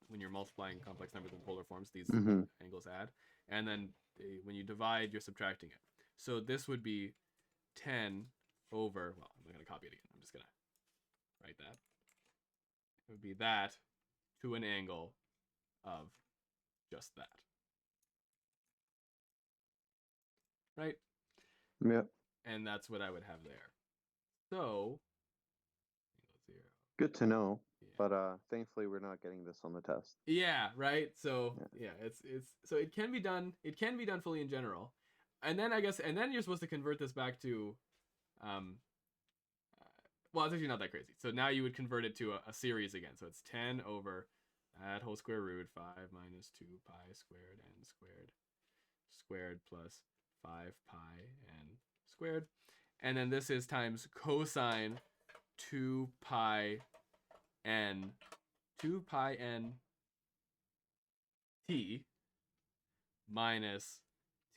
when you're multiplying complex numbers in polar forms, these angles add. And then when you divide, you're subtracting it. So this would be 10 over, well, I'm not going to copy it again. I'm just going to write that. It would be that to an angle of just that. Right? Yep. And that's what I would have there. So, good to know. yeah. But thankfully we're not getting this on the test. Yeah, right. So yeah, it's so it can be done. It can be done fully in general, and then I guess, and then you're supposed to convert this back to, well, it's actually not that crazy. So now you would convert it to a series again. So it's 10 over that whole square root 5 minus 2 pi squared n squared plus 5 pi n squared, and then this is times cosine 2 pi n t minus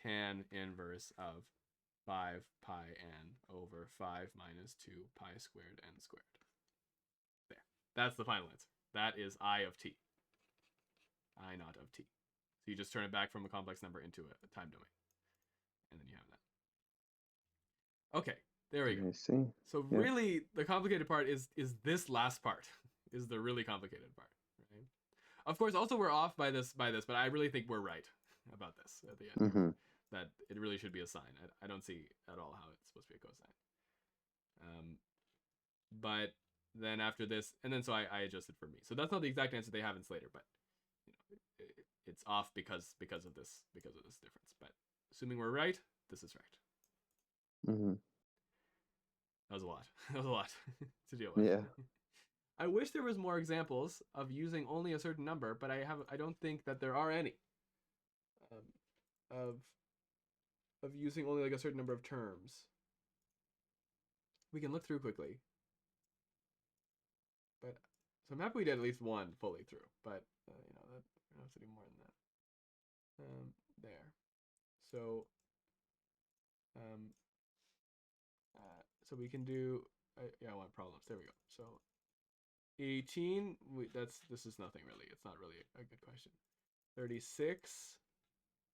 tan inverse of 5 pi n over 5 minus 2 pi squared n squared. There. That's the final answer. That is I of t. I naught of t. So you just turn it back from a complex number into a time domain. And then you have that. Okay, there we go. I see. So really, the complicated part is this last part. Is the really complicated part, right? Of course, also we're off by this, but I really think we're right about this at the end. That it really should be a sine. I don't see at all how it's supposed to be a cosine. But then after this, and then so I adjusted for me. So that's not the exact answer they have in Slater, but you know, it's off because of this difference. But assuming we're right, this is right. That was a lot. That was a lot to deal with. Yeah. I wish there was more examples of using only a certain number, but I don't think that there are any. Of using only like a certain number of terms. We can look through quickly. But so I'm happy we did at least one fully through, but you know, that we're gonna have to do more than that. There. So so we can do yeah, I want problems. There we go. So 18, this is nothing really. It's not really a good question. 36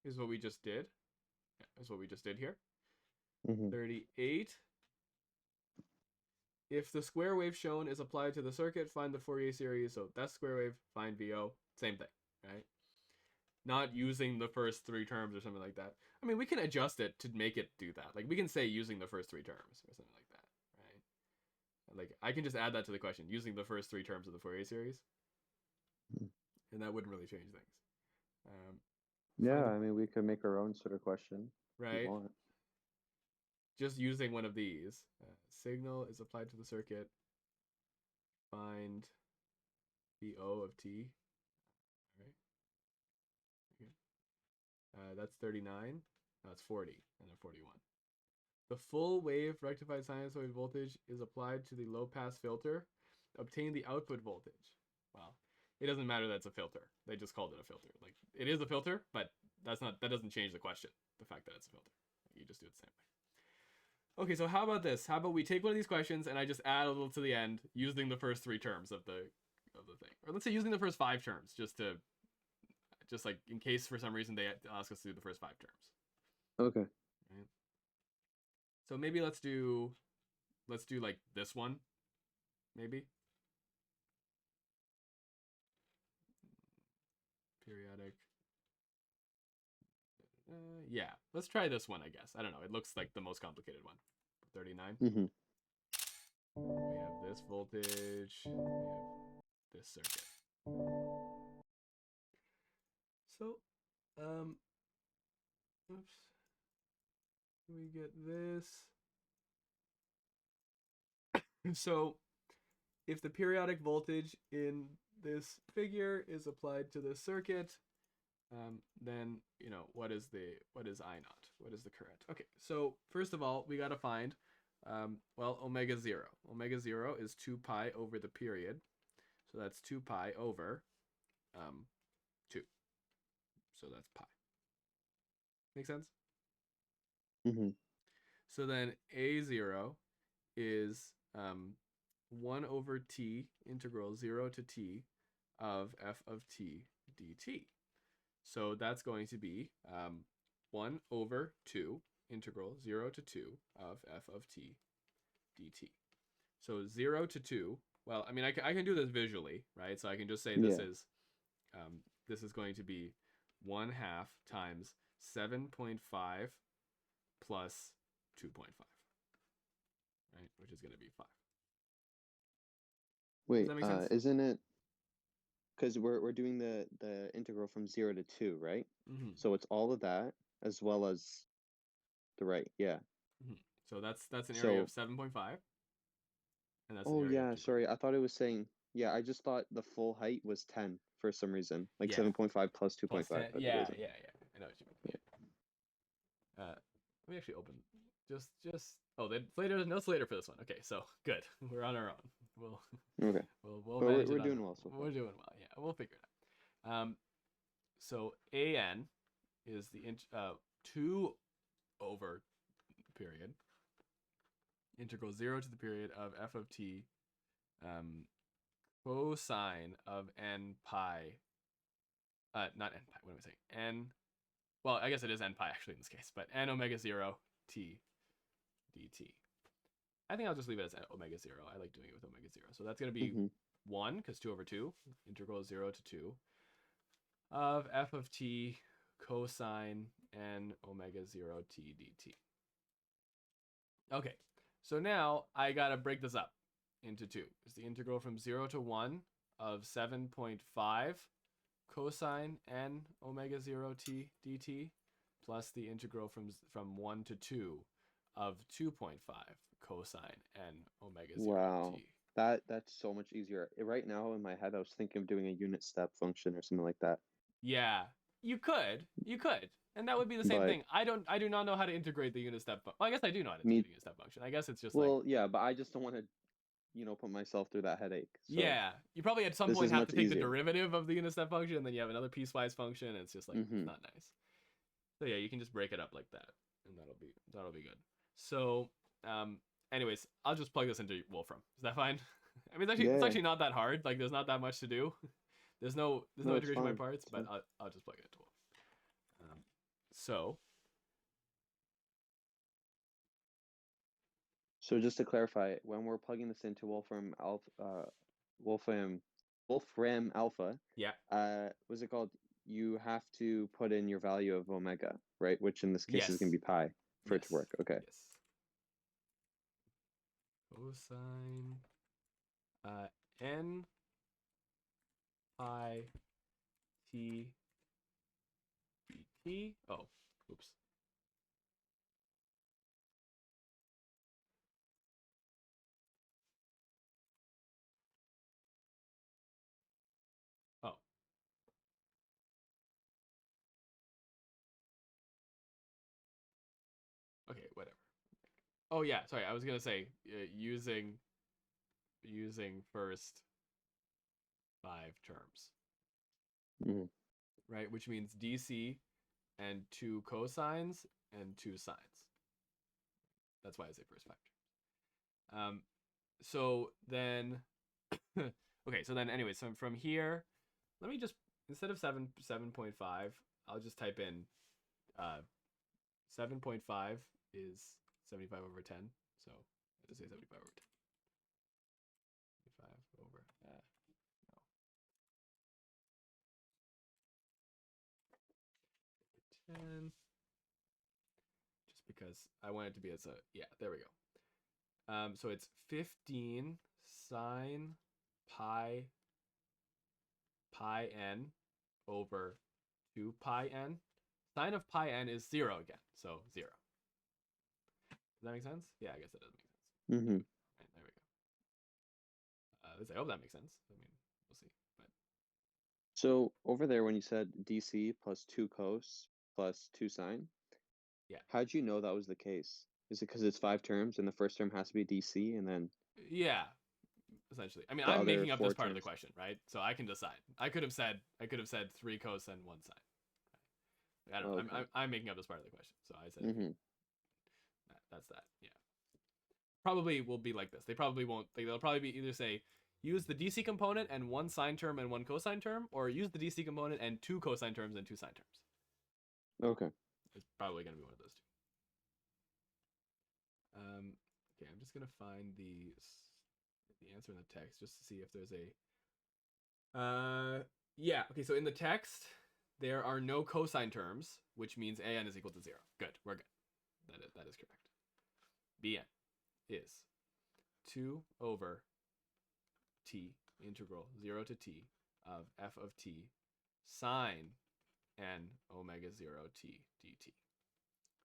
is what we just did. Yeah, is what we just did here. 38. If the square wave shown is applied to the circuit, find the Fourier series. So that's square wave, find VO. Same thing, right? Not using the first 3 terms or something like that. I mean, we can adjust it to make it do that. Like we can say using the first 3 terms or something like that, right? Like I can just add that to the question, using the first 3 terms of the Fourier series. And that wouldn't really change things. Yeah, I mean, we could make our own sort of question. Right. Just using one of these. Signal is applied to the circuit. Find the O of t. All right. Okay. That's 39. That's 40. And then 41. The full wave rectified sinusoid voltage is applied to the low pass filter. Obtain the output voltage. Well, it doesn't matter that it's a filter. They just called it a filter. Like it is a filter, but that doesn't change the question. The fact that it's a filter. You just do it the same way. Okay, so how about this? How about we take one of these questions and I just add a little to the end using the first 3 terms of the thing. Or let's say using the first 5 terms just like in case for some reason they ask us to do the first 5 terms. Okay. Right? So maybe let's do like this one. Maybe. Periodic. Yeah, let's try this one, I guess. I don't know. It looks like the most complicated one. 39. We have this voltage. We have this circuit. So, oops. We get this. So if the periodic voltage in this figure is applied to this circuit, then what is I naught? What is the current? Okay, so first of all, we got to find omega 0. Omega 0 is 2 pi over the period, so that's 2 pi over 2. So that's pi. Make sense? Mm-hmm. So then a0 is 1 over t integral 0 to t of f of t dt. So that's going to be 1 over 2 integral 0 to 2 of f of t dt. So 0 to 2, well, I mean, I can do this visually, right? So I can just say this is going to be 1/2 times 7.5 plus 2.5, right? Which is going to be 5. Wait, Does that make sense? isn't it? Because we're doing the integral from 0 to 2, right? Mm-hmm. So it's all of that as well as the right, yeah. Mm-hmm. So that's an area of 7.5. And that's an area of 2.5. Sorry. I thought it was saying, I just thought the full height was 10 for some reason. Like 7.5 plus 2.5. Plus 10. Yeah. I know what you mean. Yeah. Let me actually open just Slater, no Slater for this one. Okay, so good. We're on our own. Okay. We're doing well so far. We're doing well. Yeah, we'll figure it out. So an is the 2 over period integral 0 to the period of f of t cosine of n pi. Not n pi. What am I saying? N. Well, I guess it is n pi actually in this case, but n omega 0 t dt. I think I'll just leave it as omega 0. I like doing it with omega 0. So that's going to be 1, because 2 over 2, integral 0 to 2 of f of t cosine n omega 0 t dt. Okay, so now I got to break this up into 2. It's the integral from 0 to 1 of 7.5 cosine n omega 0 t dt plus the integral from 1 to 2 of 2.5 cosine n omega 0 t. That's so much easier. Right now in my head I was thinking of doing a unit step function or something like that. Yeah, you could. And that would be the same thing. I do not know how to integrate the unit step function. Well, I guess I do know how to integrate the unit step function. I guess it's just but I just don't want to put myself through that headache. So yeah, you probably at some point have to take the derivative of the unit step function, and then you have another piecewise function, and it's just like it's not nice. So yeah, you can just break it up like that, and that'll be good. So anyways, I'll just plug this into Wolfram. Is that fine? I mean, it's actually not that hard. Like, there's not that much to do. There's no integration by parts, but I'll just plug it into Wolfram. So just to clarify, when we're plugging this into Wolfram Alpha, what's it called? You have to put in your value of omega, right? Which in this case is going to be pi for it to work. Okay. Yes. Cosine n pi t dt. Oh, oops. Oh. Okay, whatever. Oh yeah, sorry. I was gonna say using first 5 terms, right? Which means DC and 2 cosines and 2 sines. That's why I say first 5 terms. So then, okay. So then, anyway, so from here, let me just instead of 7.5, I'll just type in 7.5 is 75 over 10. So I'll just say 75 over 10. 75 over no. Ten. Just because I want it to be as a there we go. So it's 15 sine pi n over 2 pi n. Sine of pi n is 0 again, so 0. Does that make sense? Yeah, I guess that does make sense. Mm-hmm. Right, there we go. I hope that makes sense. I mean, we'll see. But So over there, when you said DC plus 2 cos plus 2 sine, yeah. How'd you know that was the case? Is it because it's 5 terms and the first term has to be DC and then Yeah, essentially. I mean, the I'm other making up 4 this part of the terms? question, right? So I can decide. I could have said 3 cos and 1 sine. I don't know. Okay. I'm making up this part of the question. So I said Mm-hmm. that's that. Yeah. Probably will be like this. They probably won't. They'll probably be either say use the DC component and 1 sine term and 1 cosine term, or use the DC component and 2 cosine terms and 2 sine terms. Okay. It's probably going to be one of those two. Okay, I'm just gonna find the answer in the text just to see if there's a. Yeah. Okay, so in the text there are no cosine terms, which means an is equal to 0. Good, we're good. That is correct. Bn is 2 over t integral 0 to t of f of t sine n omega 0 t dt.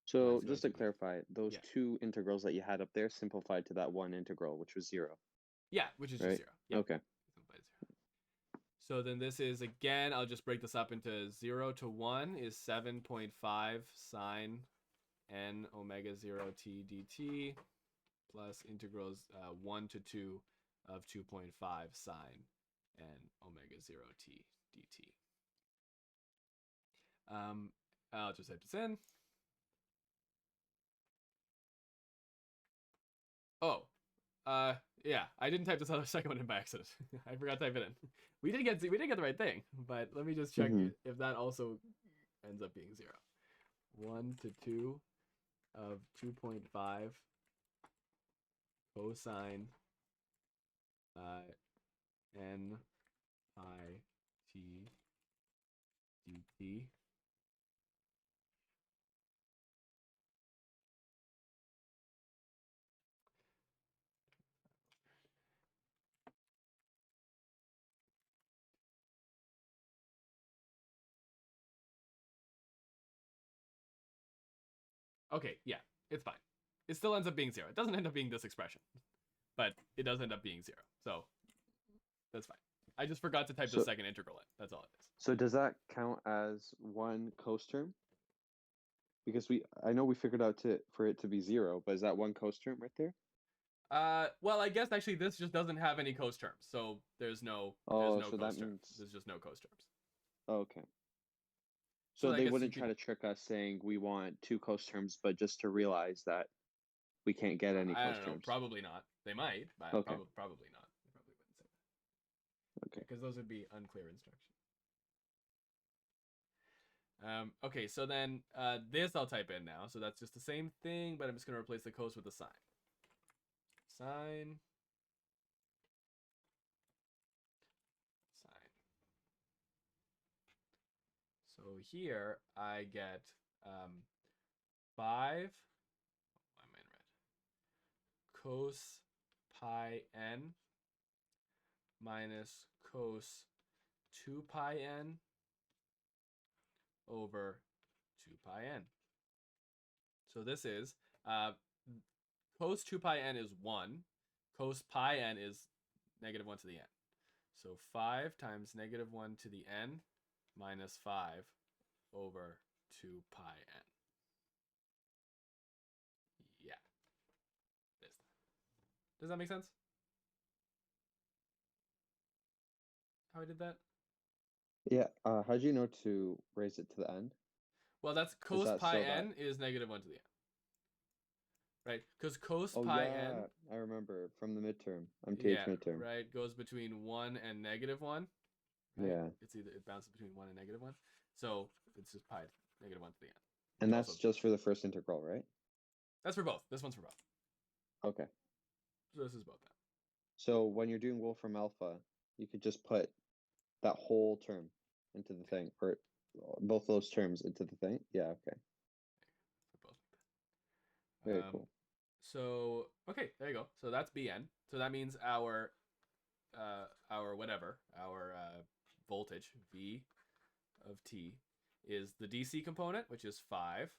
So Right, just so to clarify, those yeah. 2 integrals that you had up there simplified to that one integral, which was 0. Yeah, which is right? just 0. Yeah. Okay. So then this is, again, I'll just break this up into 0 to 1 is 7.5 sine n omega 0 t dt plus integrals 1 to 2 of 2.5 sine n omega 0 t dt. I'll just type this in. Oh, yeah, I didn't type this other second one in by accident. I forgot to type it in. We did get the right thing, but let me just check if that also ends up being 0. 1 to 2 of 2.5 cosine n I t dt. Okay, yeah, it's fine. It still ends up being 0. It doesn't end up being this expression, but it does end up being 0. So that's fine. I just forgot to type the second integral in. That's all it is. So does that count as one cos term? Because I know we figured out for it to be 0, but is that one cos term right there? Well, I guess actually this just doesn't have any cos terms, so there's no so cos that term. means There's just no cos terms. okay. So So I they guess wouldn't try to trick us saying we want 2 cos terms, but just to realize that we can't get any I cos don't know. terms. Probably not. They might, but Okay. probably not. They probably wouldn't say that. Okay. Because those would be unclear instructions. Okay, so then this I'll type in now. So that's just the same thing, but I'm just going to replace the cos with the sine. Sine. So here I get 5. Why am I in red? Cos pi n minus cos 2 pi n over 2 pi n. So this is cos 2 pi n is 1. Cos pi n is negative 1 to the n. So 5 times negative 1 to the n minus 5 over 2 pi n. Yeah. Does that make sense? How I did that? Yeah. How'd you know to raise it to the end? Well, that's cos pi n is negative 1 to the n. Right? Because cos pi n. I remember from the midterm. MTH midterm. Right. Goes between 1 and negative 1. Right? Yeah. It bounces between 1 and negative 1. So it's just pi negative 1 to the n. And that's just for the first integral, right? That's for both. This one's for both. Okay. So this is both now. So when you're doing Wolfram alpha, you could just put that whole term into the thing, or both those terms into the thing. Yeah. Okay. For both. Very cool. So okay, there you go. So that's Bn. So that means our voltage V of t is the DC component, which is 5,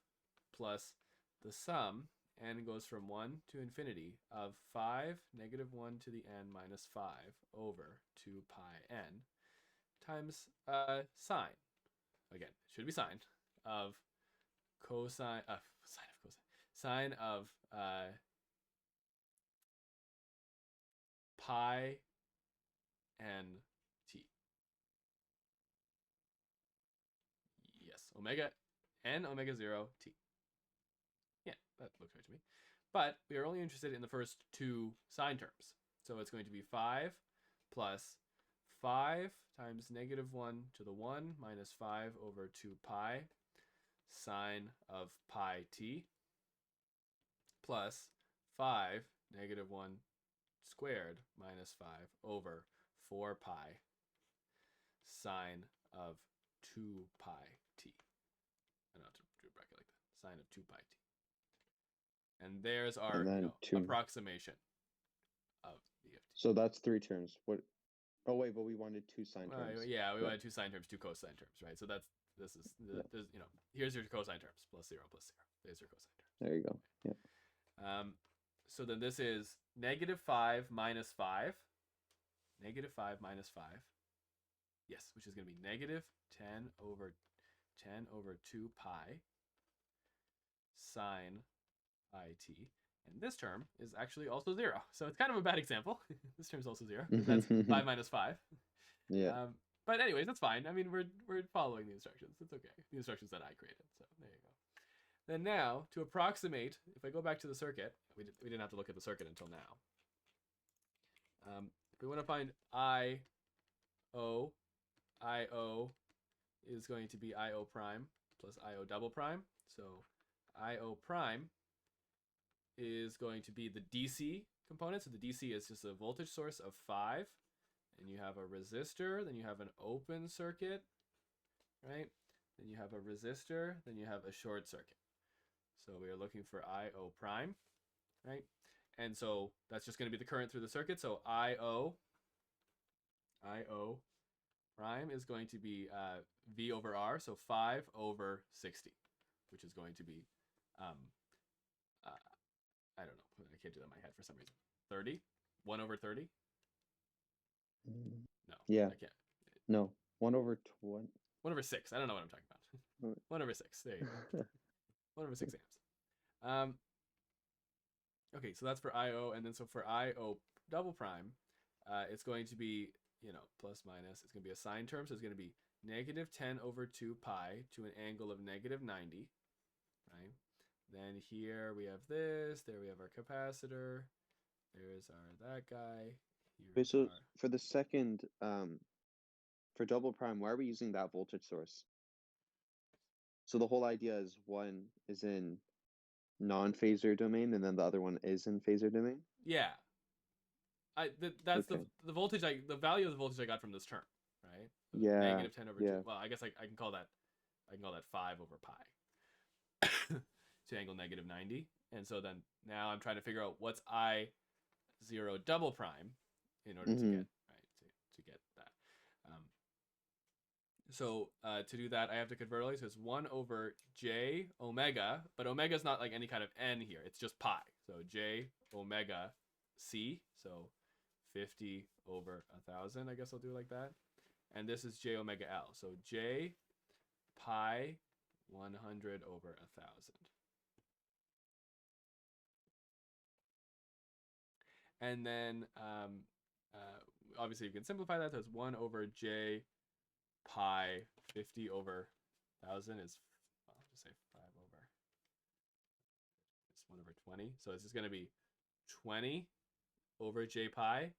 plus the sum n goes from 1 to infinity of 5 negative 1 to the n minus 5 over 2 pi n times sine. Again, it should be sine of cosine sine of pi n t. Yes, omega n omega 0 t. Yeah, that looks right to me. But we are only interested in the first two sine terms. So it's going to be 5 plus 5 times negative 1 to the 1 minus 5 over 2 pi sine of pi t plus 5 negative 1 squared minus 5 over 4 pi sine of 2 pi t. I don't have to do a bracket like that. Sine of 2 pi t. And there's our approximation of the EFT. So that's 3 terms. What? Oh wait, but we wanted 2 sine terms. Yeah, we wanted 2 sine terms, 2 cosine terms, right? So that's there's here's your cosine terms plus 0 plus 0. There's your cosine terms. There you go. Yeah. So then this is negative 5 minus 5. Negative 5 minus 5. Yes, which is going to be negative 10 over 2 pi sine pi t. And this term is actually also 0. So it's kind of a bad example. This term is also 0. That's 5 minus 5. Yeah. But anyways, that's fine. I mean, we're following the instructions. It's okay. The instructions that I created. So there you go. Then now, to approximate, if I go back to the circuit, we didn't have to look at the circuit until now. If we want to find IO is going to be IO prime plus IO double prime. So IO prime is going to be the DC component. So the DC is just a voltage source of 5. And you have a resistor, then you have an open circuit, right? Then you have a resistor, then you have a short circuit. So we are looking for IO prime, right? And so that's just going to be the current through the circuit. So IO prime is going to be V over R, so 5 over 60, which is going to be, I don't know, I can't do that in my head for some reason. 30? 1 over 30? No. Yeah. I can't. No. 1 over 20. 1 over 6. I don't know what I'm talking about. 1 over 6. There you go. 1 over 6 amps. Okay, so that's for IO, and then so for IO double prime, it's going to be, plus minus. It's going to be a sine term, so it's going to be negative 10 over 2 pi to an angle of negative 90, right? Then here we have this. There we have our capacitor. There's that guy. Wait, so for the second, for double prime, why are we using that voltage source? So the whole idea is one is in non-phasor domain, and then the other one is in phasor domain? Yeah. That's Okay. the voltage, the value of the voltage I got from this term, right? Yeah. Negative 10 over 2. Yeah. Well, I guess I can call that 5 over pi to angle negative 90. And so then now I'm trying to figure out what's I0 double prime in order to get to get that. So to do that, I have to convert all these. So it's 1 over j omega, but omega is not like any kind of n here. It's just pi. So j omega c. So 50 over 1,000. I guess I'll do it like that. And this is j omega l. So j pi 100 over 1,000. And then obviously you can simplify that. So it's 1 over j pi 50 over 1,000 is, well, I'll just say 5 over, it's 1 over 20. So this is going to be 20 over j pi.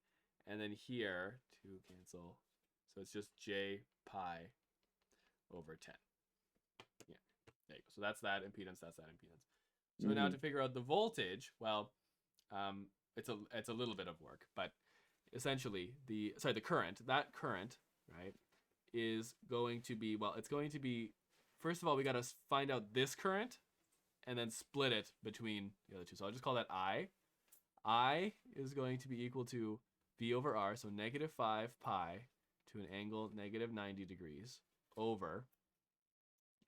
And then here, 2 cancel. So it's just j pi over 10. Yeah, there you go. So that's that impedance, that's that impedance. So now to figure out the voltage, well, it's a little bit of work, but essentially the current, right, is going to be, well, it's going to be, first of all, we got to find out this current and then split it between the other two. So I'll just call that I. I is going to be equal to V over R, so negative 5 pi to an angle negative 90 degrees over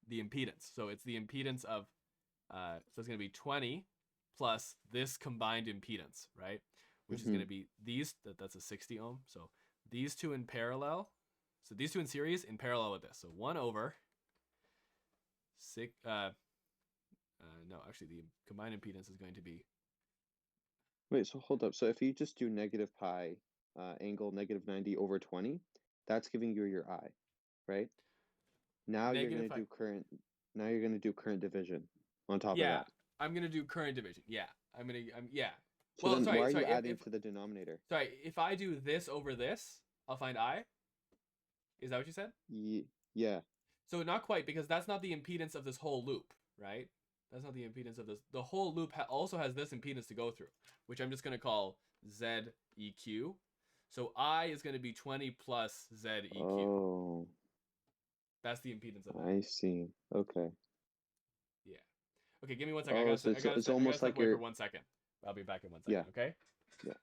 the impedance. So it's the impedance of, so it's going to be 20 plus this combined impedance, right? Which is going to be that's a 60 ohm. So these two in parallel. So these two in series in parallel with this. So 1 over 6. No, actually, the combined impedance is going to be. Wait, so hold up. So if you just do negative pi angle negative 90 over 20, that's giving you your I, right? Now you're Negative going to do current. Now you're going to do current division on top of Yeah, that. I'm going to do current division. Yeah, yeah. So well, then sorry, why are sorry. you adding to the denominator? Sorry, if I do this over this, I'll find I. Is that what you said? Yeah. So not quite, because that's not the impedance of this whole loop, right? That's not the impedance of this. The whole loop also has this impedance to go through, which I'm just going to call ZEQ. So I is going to be 20 plus ZEQ. Oh. That's the impedance of that. I see. Okay. Yeah. Okay, give me 1 second. Oh, so it's almost like step away you're. for 1 second. I'll be back in 1 second. Yeah. Okay. Yeah.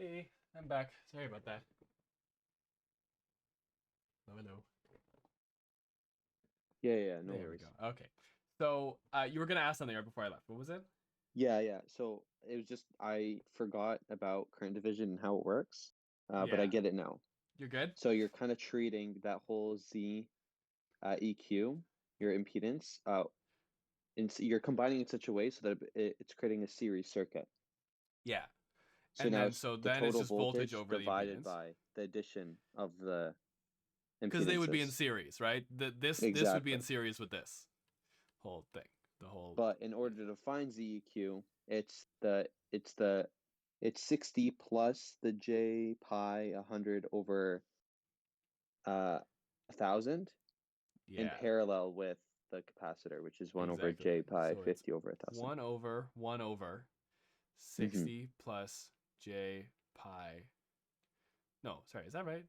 Hey, I'm back. Sorry about that. Hello. Yeah, no There worries. we go. Okay. So you were gonna ask something right before I left. What was it? Yeah. So it was just I forgot about current division and how it works, but I Yeah. get it now. You're good? So you're kind of treating that whole Z EQ, your impedance, you're combining it in such a way so that it's creating a series circuit. Yeah. So And now then it's so the then it's total just voltage voltage over the divided impedance. by the addition of the Because they would be in impedances. series, right? This would be in Exactly. series with this whole thing. The whole. But in order to find ZEQ, it's 60 plus the J pi 100 over 1,000 in Yeah. parallel with the capacitor, which is 1 over J pi So 50 over 1,000. 1 over 60 plus J pi. No, sorry, is that right?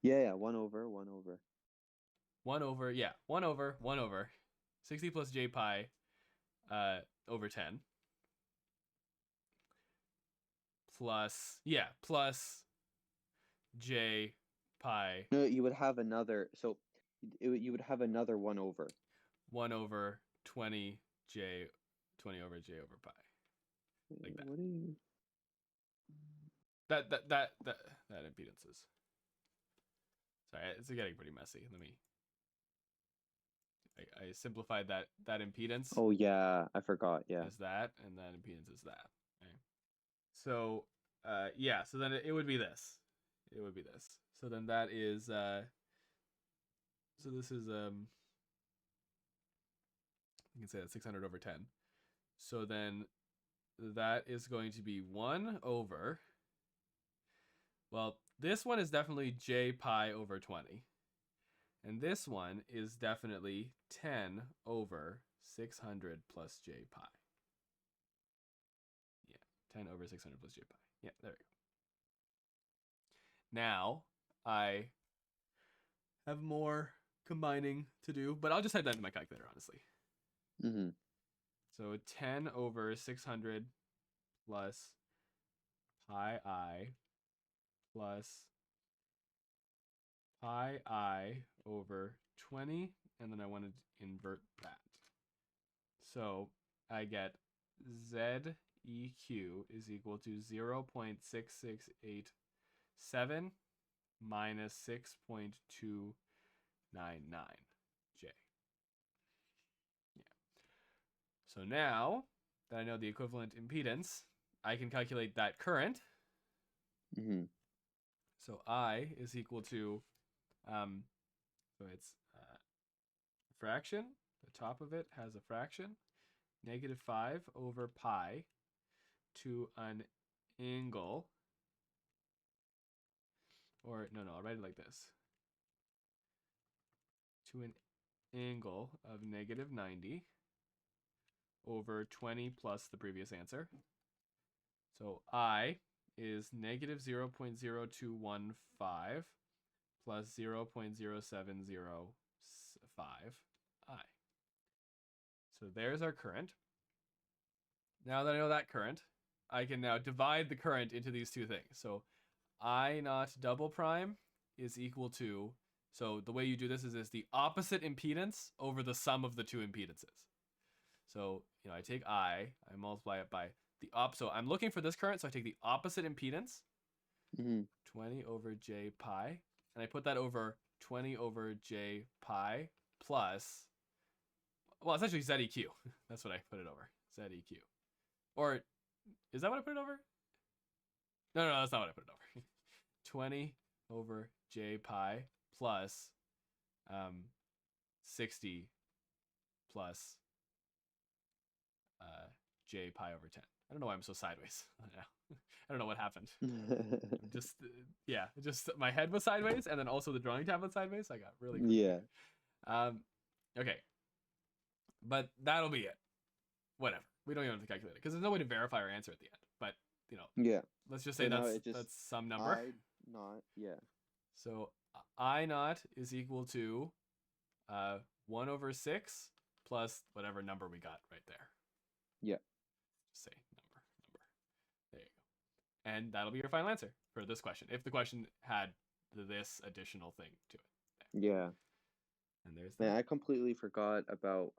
Yeah, 1 over. 1 over 60 plus J pi over 10 plus J pi. No, you would have another. So you would have another 1 over. 1 over 20 over J over pi. Like that. What are you? That impedances. Sorry, it's getting pretty messy. Let me. I simplified that impedance. Oh yeah, I forgot. Yeah. As that, and then impedance is that. Okay. So, yeah. So then it would be this. It would be this. So then that is. So this is You can say that's 600 over 10. So then that is going to be 1 over. Well, this one is definitely J pi over 20. And this one is definitely 10 over 600 plus J pi. Yeah, 10 over 600 plus J pi. Yeah, there we go. Now, I have more combining to do, but I'll just type that into my calculator, honestly. Mm-hmm. So 10 over 600 plus pi I plus pi I over 20, and then I want to invert that. So I get ZEQ is equal to 0.6687 minus 6.299 J. Yeah. So now that I know the equivalent impedance, I can calculate that current. Mm-hmm. So I is equal to, so it's fraction. The top of it has a fraction. -5 over pi to an angle. Or, no, I'll write it like this. To an angle of -90 over 20 plus the previous answer. So I is -0.0215 plus 0.0705 I. So there's our current. Now that I know that current, I can now divide the current into these two things. So I naught double prime is equal to, so the way you do this is the opposite impedance over the sum of the two impedances. So, I take I multiply it by the so I'm looking for this current, so I take the opposite impedance, 20 over J pi, and I put that over 20 over J pi plus, well, it's actually ZEQ. That's what I put it over, ZEQ. Or, is that what I put it over? No, that's not what I put it over. 20 over J pi plus 60 plus J pi over 10. I don't know why I'm so sideways. I don't know what happened. Just my head was sideways, and then also the drawing tablet sideways. I got really crazy. Yeah. Okay. But that'll be it. Whatever. We don't even have to calculate it because there's no way to verify our answer at the end. But yeah. Let's just say that's some number. I naught, yeah. So I naught is equal to 1 over 6 plus whatever number we got right there. Yeah. Say number. There you go. And that'll be your final answer for this question. If the question had this additional thing to it. Yeah. And there's Man, that. I completely forgot about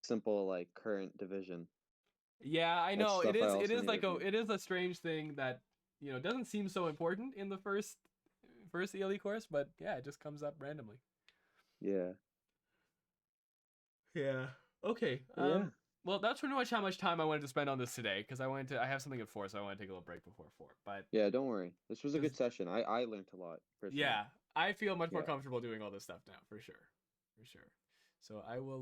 simple like current division. Yeah, I That's know. stuff I also It is need like to do. it is a strange thing that, you know, doesn't seem so important in the first ELE course, but yeah, it just comes up randomly. Yeah. Yeah. Okay. Yeah. Well, that's pretty much how much time I wanted to spend on this today, because I have something at 4, so I want to take a little break before 4. But Yeah, don't worry. This was a good Just- session. I learned a lot personally. yeah, I feel much more Yeah. comfortable doing all this stuff now, for sure. So I will